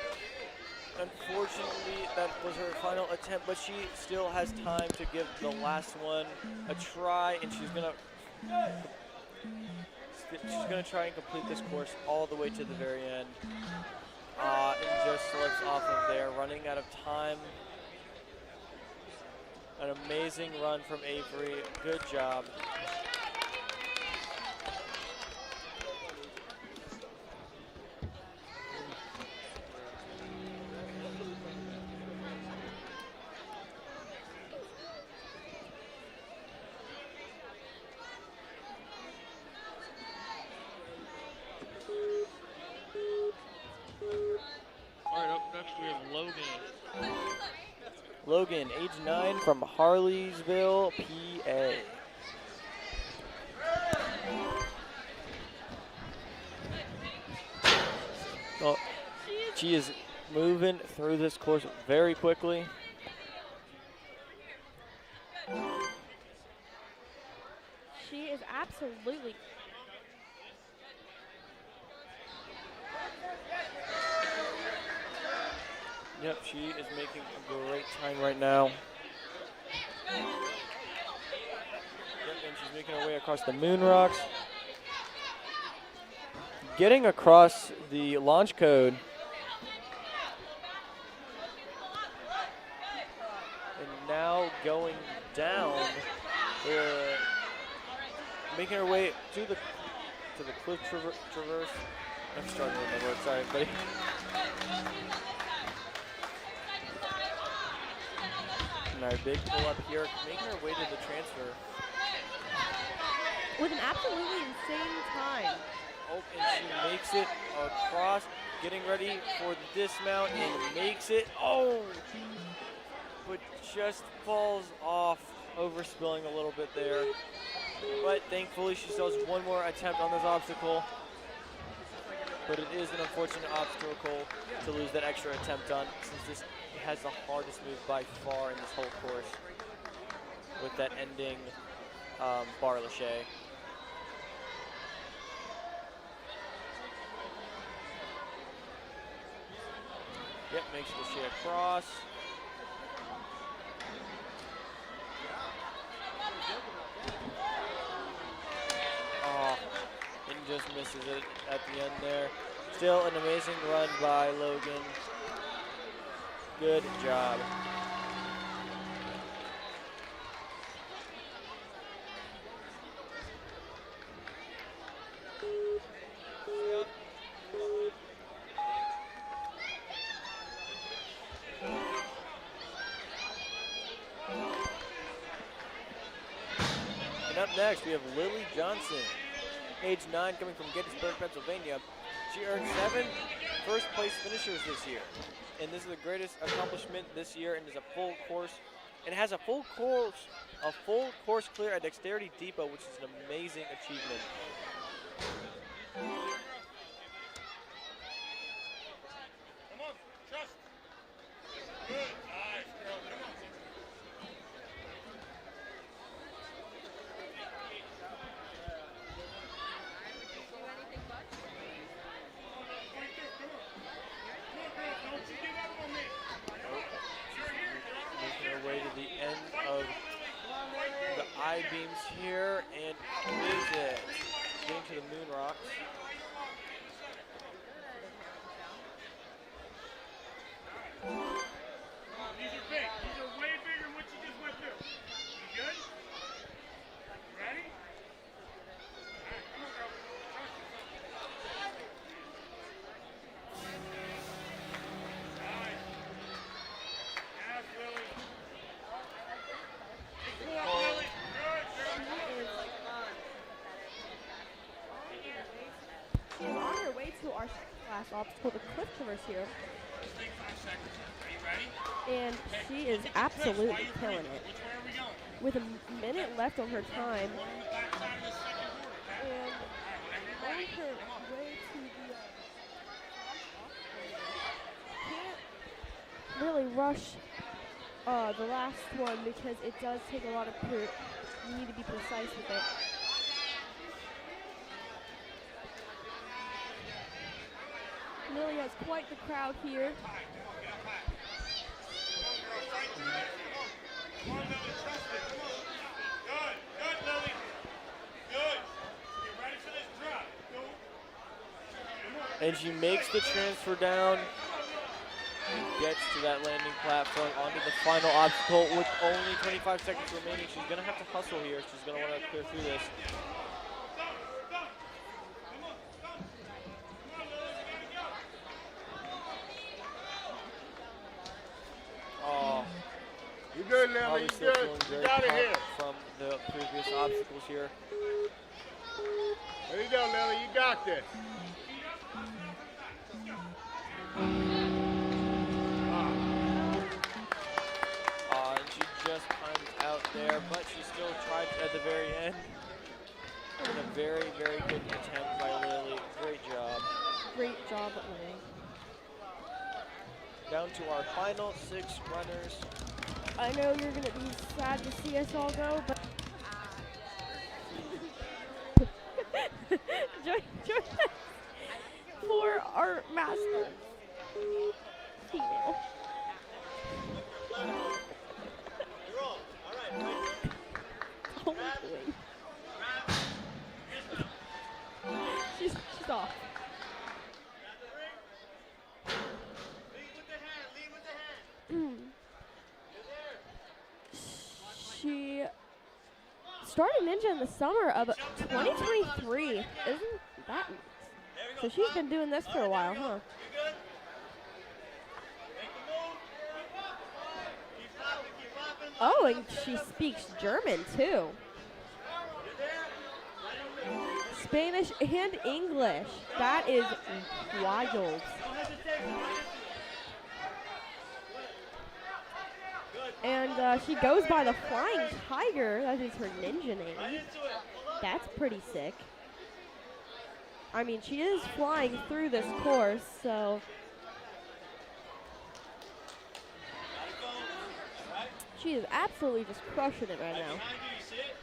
Unfortunately, that was her final attempt, but she still has time to give the last one a try, and she's gonna try and complete this course all the way to the very end. And just slips off of there, running out of time. An amazing run from Avery. Good job. Logan, age 9, from Harleysville, PA. Oh, she is moving through this course very quickly. She is absolutely. Yep, she is making a great time right now. Yep, and she's making her way across the moon rocks. Getting across the launch code. And now going down. We're making our way to the cliff traverse. I'm struggling with that word, sorry, buddy. And our big pull up here, making her way to the transfer. With an absolutely insane time. Oh, and she makes it across, getting ready for the dismount, and makes it. Oh! But just falls off, overspilling a little bit there. But thankfully, she still has one more attempt on this obstacle. But it is an unfortunate obstacle to lose that extra attempt on, since this has the hardest move by far in this whole course with that ending bar lache. Yep, makes lache across. Oh, and just misses it at the end there. Still an amazing run by Logan. Good job. And up next, we have Lily Johnson, age 9, coming from Gettysburg, Pennsylvania. She earned 7 first-place finishers this year, and this is the greatest accomplishment this year, and is a full course, and has a full course clear at Dexterity Depot, which is an amazing achievement. Come on, trust. Good. Nice, girl. Come on. Making her way to the end of the I-beams here, and is it getting to the moon rocks. These are big. These are way bigger than what you just went through. You good? You ready? All right, come on, girl. Nice. Yes, Lily. Good, Lily. Good, girl. She is on her way to our last obstacle, the cliff traverse here. Let's take 5 seconds. Are you ready? And she is absolutely killing it. Which way are we going? With a minute left on her time. One on the back side of this second board, okay? And All right, whenever you're on ready. her way to the can't really rush the last one because it does take a lot of you need to be precise with it. Lily has quite the crowd here. Come on, Lily, trust it. Come on. Good, good, Lily. Good. Get ready for this drop. Go. Come on. And she makes the transfer down and gets to that landing platform onto the final obstacle with only 25 seconds remaining. She's going to have to hustle here. She's going to want to clear through this. Oh, You good, Lily? probably You still good? feeling You very got it pumped here. from the previous obstacles here. There you go, Lily. You got this. And she just comes out there, but she still tried at the very end. And a very, very good attempt by Lily. Great job. Great job at Lily. Down to our final 6 runners. I know you're going to be sad to see us all go, but join us for our master female. Oh, boy. She's off. She started Ninja in the summer of 2023. Isn't that nice? So she's been doing this for a while, huh? Oh, and she speaks German too. Spanish and English. That is wild. And she goes by the Flying Tiger. That is her ninja name. That's pretty sick. I mean, she is flying through this course, so. She is absolutely just crushing it right now. Behind you, you see it?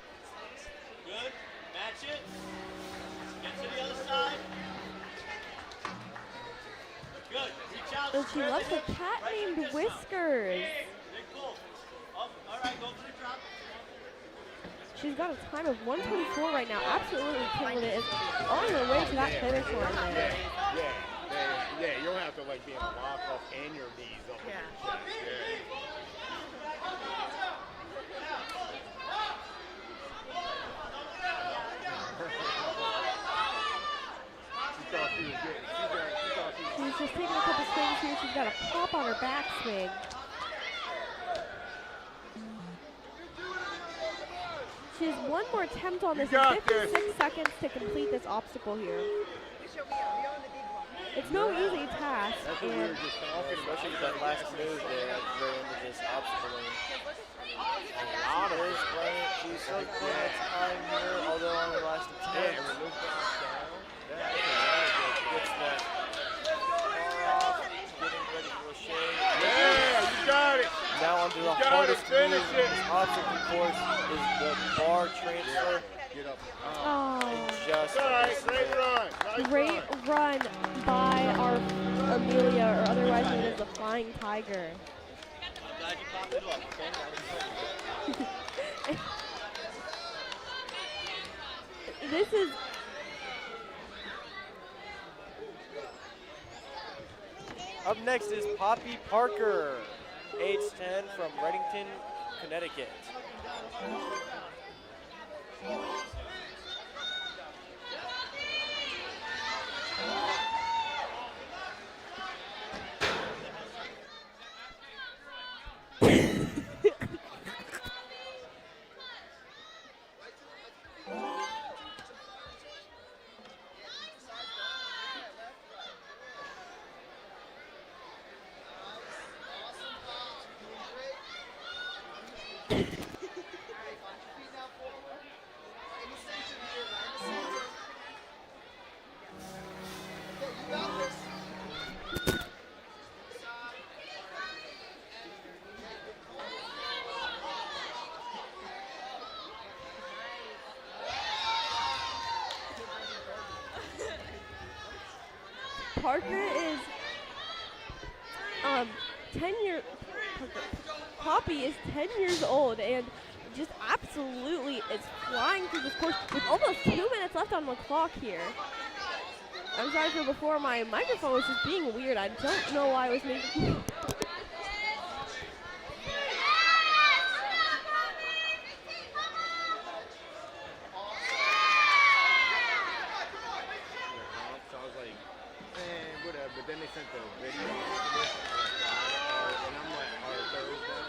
Good. Match it. Get to the other side. Good. Reach out. And she square loves the the hips. cat Right hip named this Whiskers. time. Big pull. Up. All right, go for the drop. She's got a time of 124 right now. Absolutely killing it. Is on her way to that finish line there. Yeah, you don't have to like be in a lock off and your knees up in your chest. She's just taking a couple swings here. She's got a pop on her backswing. She has one more attempt on this in 56 seconds to complete this obstacle here. It's no easy task. And especially with that last move there at the very end of this obstacle lane. She's still putting its time here, although on the last attempt. Gets that far off, getting ready for a shave. Yeah, you got it. Now onto the hardest move in this obstacle course is the bar transfer. Get up. Just all right, great run. Nice great run by our Amelia, or otherwise known as the Flying Tiger. I'm glad you popped it up, okay? This is Up next is Poppy Parker, age 10 from Reddington, Connecticut. Parker is 10 years. Poppy is 10 years old and just absolutely is flying through this course with almost 2 minutes left on the clock here. I'm sorry for before, my microphone was just being weird. I don't know why it was making. But then they sent the video and I'm like, Thursday.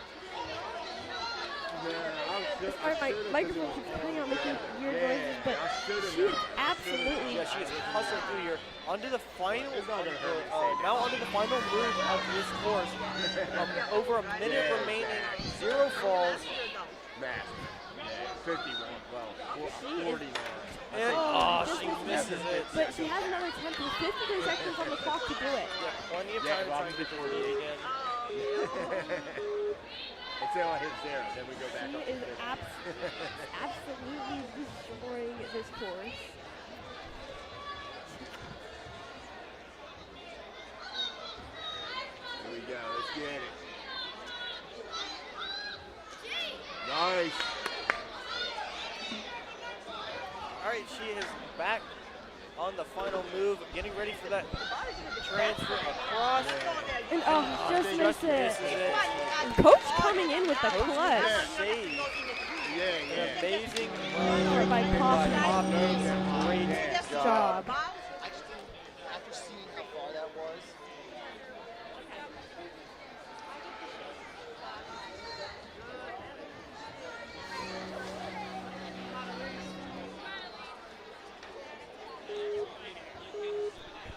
Sorry, my microphone keeps coming out making weird noises, but she is absolutely. Yeah, she is hustling through here. Onto the final, now onto the final move of this course. Over a minute remaining, 0 falls. Massive. 51, well, 40 now. And she misses it. But she has another attempt with 53 seconds on the clock to do it. Yeah, plenty of time to try and get the lead again. Until I hit 0, then we go back She up. is absolutely destroying this course. Here we go, let's get it. Nice. All right, she is back on the final move, getting ready for that transfer across. And just missed it. And Coach coming in with the clutch. Save. Yeah. An amazing run by Poppy. Great job. After seeing how far that was,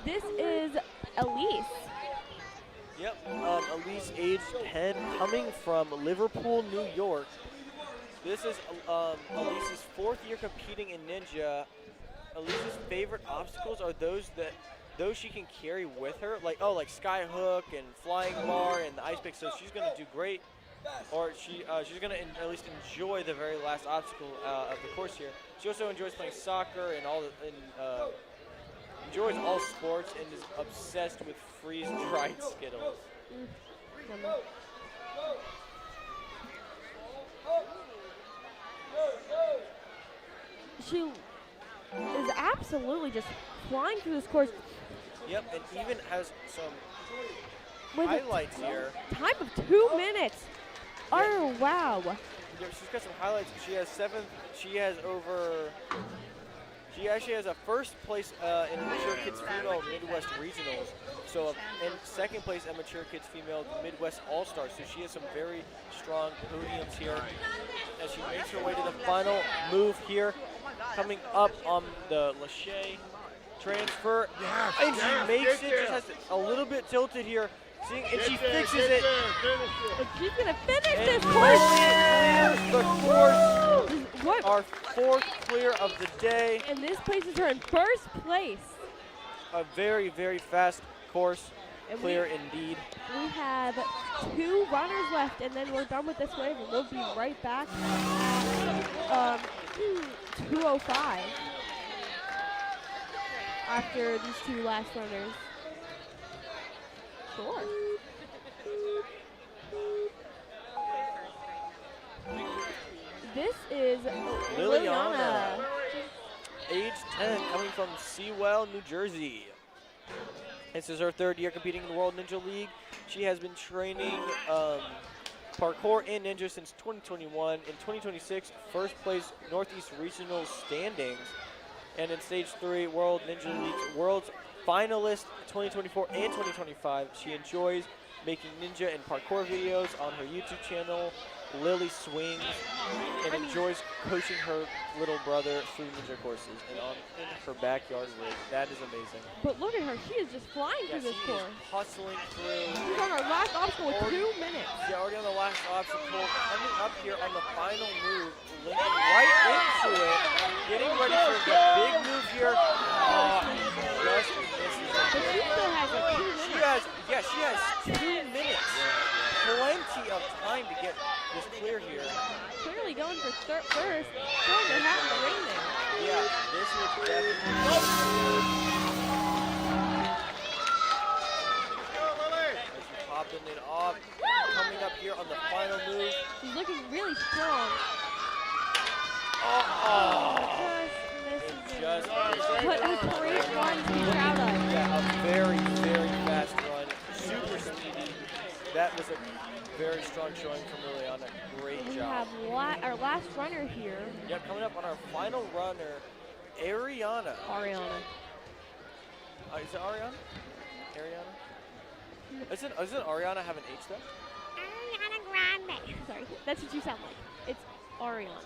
This is Elise. Yep, Elise, age 10, coming from Liverpool, New York. This is Elise's 4th year competing in Ninja. Elise's favorite obstacles are those she can carry with her, like sky hook and flying bar and the ice pick. So she's gonna do great or she's gonna at least enjoy the very last obstacle of the course here. She also enjoys playing soccer and enjoys all sports and is obsessed with freeze-dried Skittles. She is absolutely just flying through this course. Yep, and even has some With highlights here. Time of 2 minutes. Oh, wow. Yeah, she's got some highlights. She has she actually has a first place in Mature Kids Female Midwest Regionals. So, and second place at Mature Kids Female Midwest All-Stars. So she has some very strong podiums here as she makes her way to the final move here. Coming up on the Lachey transfer. And she makes it, just has it a little bit tilted here. And she fixes it. And she's going to finish this Clears course. the course. What? Our fourth clear of the day. And this places her in first place. A very, very fast course. And Clear indeed. We have 2 runners left, and then we're done with this wave, and we'll be right back at 2:05 after these 2 last runners. Sure. This is Liliana. Age 10, coming from Sewell, New Jersey. This is her 3rd year competing in the World Ninja League. She has been training parkour and ninja since 2021. In 2026, first place Northeast Regional standings. And in Stage 3, World Ninja League's World's finalist 2024 and 2025. She enjoys making ninja and parkour videos on her YouTube channel, Lily Swings, and enjoys coaching her little brother through ninja courses and in her backyard rig. That is amazing. But look at her, she is just flying through this she course. is hustling through. She's on her last obstacle with 2 minutes. Yeah, already on the last obstacle. Coming up here on the final move, linking right into it, getting ready for the big move here. Just misses it. But she still has like 2 minutes. She has 2 minutes. Plenty of time to get this clear here. Clearly going for first. Throwing her hat in the ring there. Yeah, this is definitely. She's popping it off. Coming up here on the final move. She's looking really strong. Just But a great run to be proud of. Yeah, a very, very fast run. Super speedy. That was a very strong showing from Liliana. Great We job. have our last runner here. Yep, coming up on our final runner, Ariana. Ariana. Is it Ariana? Ariana? Isn't Ariana have an H though? Ariana Grande. Sorry, that's what you sound like. It's Ariana.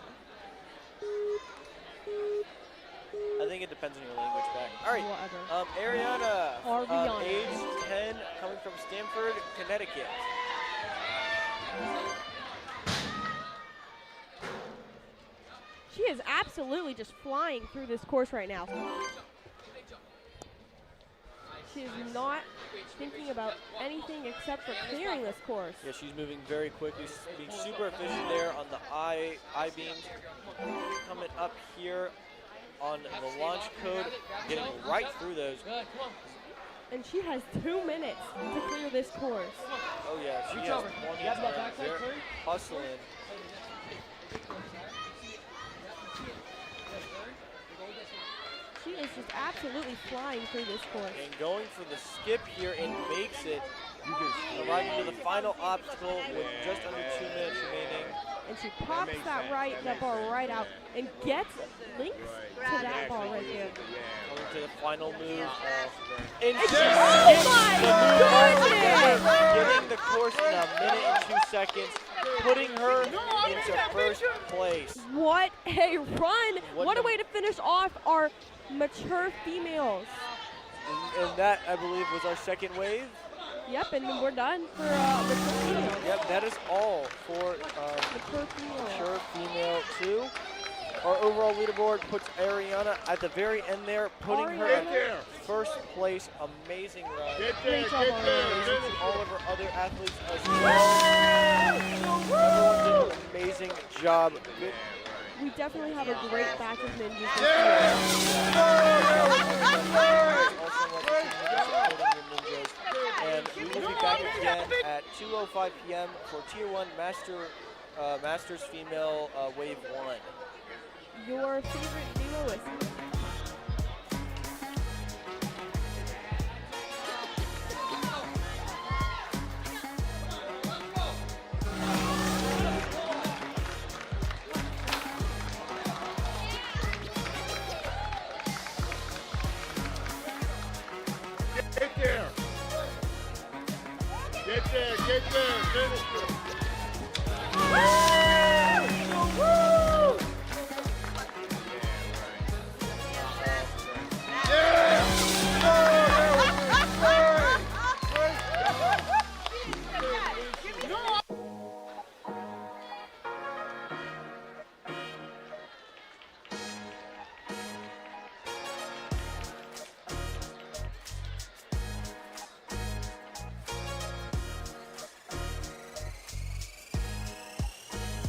I think it depends on your language back. All right. Whatever. Ariana, age 10, coming from Stamford, Connecticut. She is absolutely just flying through this course right now. She is not thinking about anything except for clearing this course. Yeah, she's moving very quickly, being super efficient there on the I-beams. Coming up here on the launch code, getting right through those. And she has 2 minutes to clear this course. Oh yeah, she has plenty of time. They're hustling. She is just absolutely flying through this course. And going for the skip here and makes it. Arriving to the final obstacle with just under 2 minutes remaining. And she pops that ball right out and gets links to that ball right there. Coming to the final move. And she skips oh the move my getting the course in a minute and 2 seconds, putting her into first place. What a run! What a way to finish off our mature females. And that, I believe, was our second wave. Yep, and we're done for mature females. Yep, that is all for mature female 2. our overall leaderboard puts Ariana at the very end there, putting her at first place. Amazing run. Get there, get there. Amazing to all of her other athletes as well. Everyone did an amazing job. Good. We definitely have a great batch of ninjas this year. And we will be back again at 2:05 p.m. for Tier 1 Masters Female Wave 1. Your favorite duo is? Get there. Get there, finish it.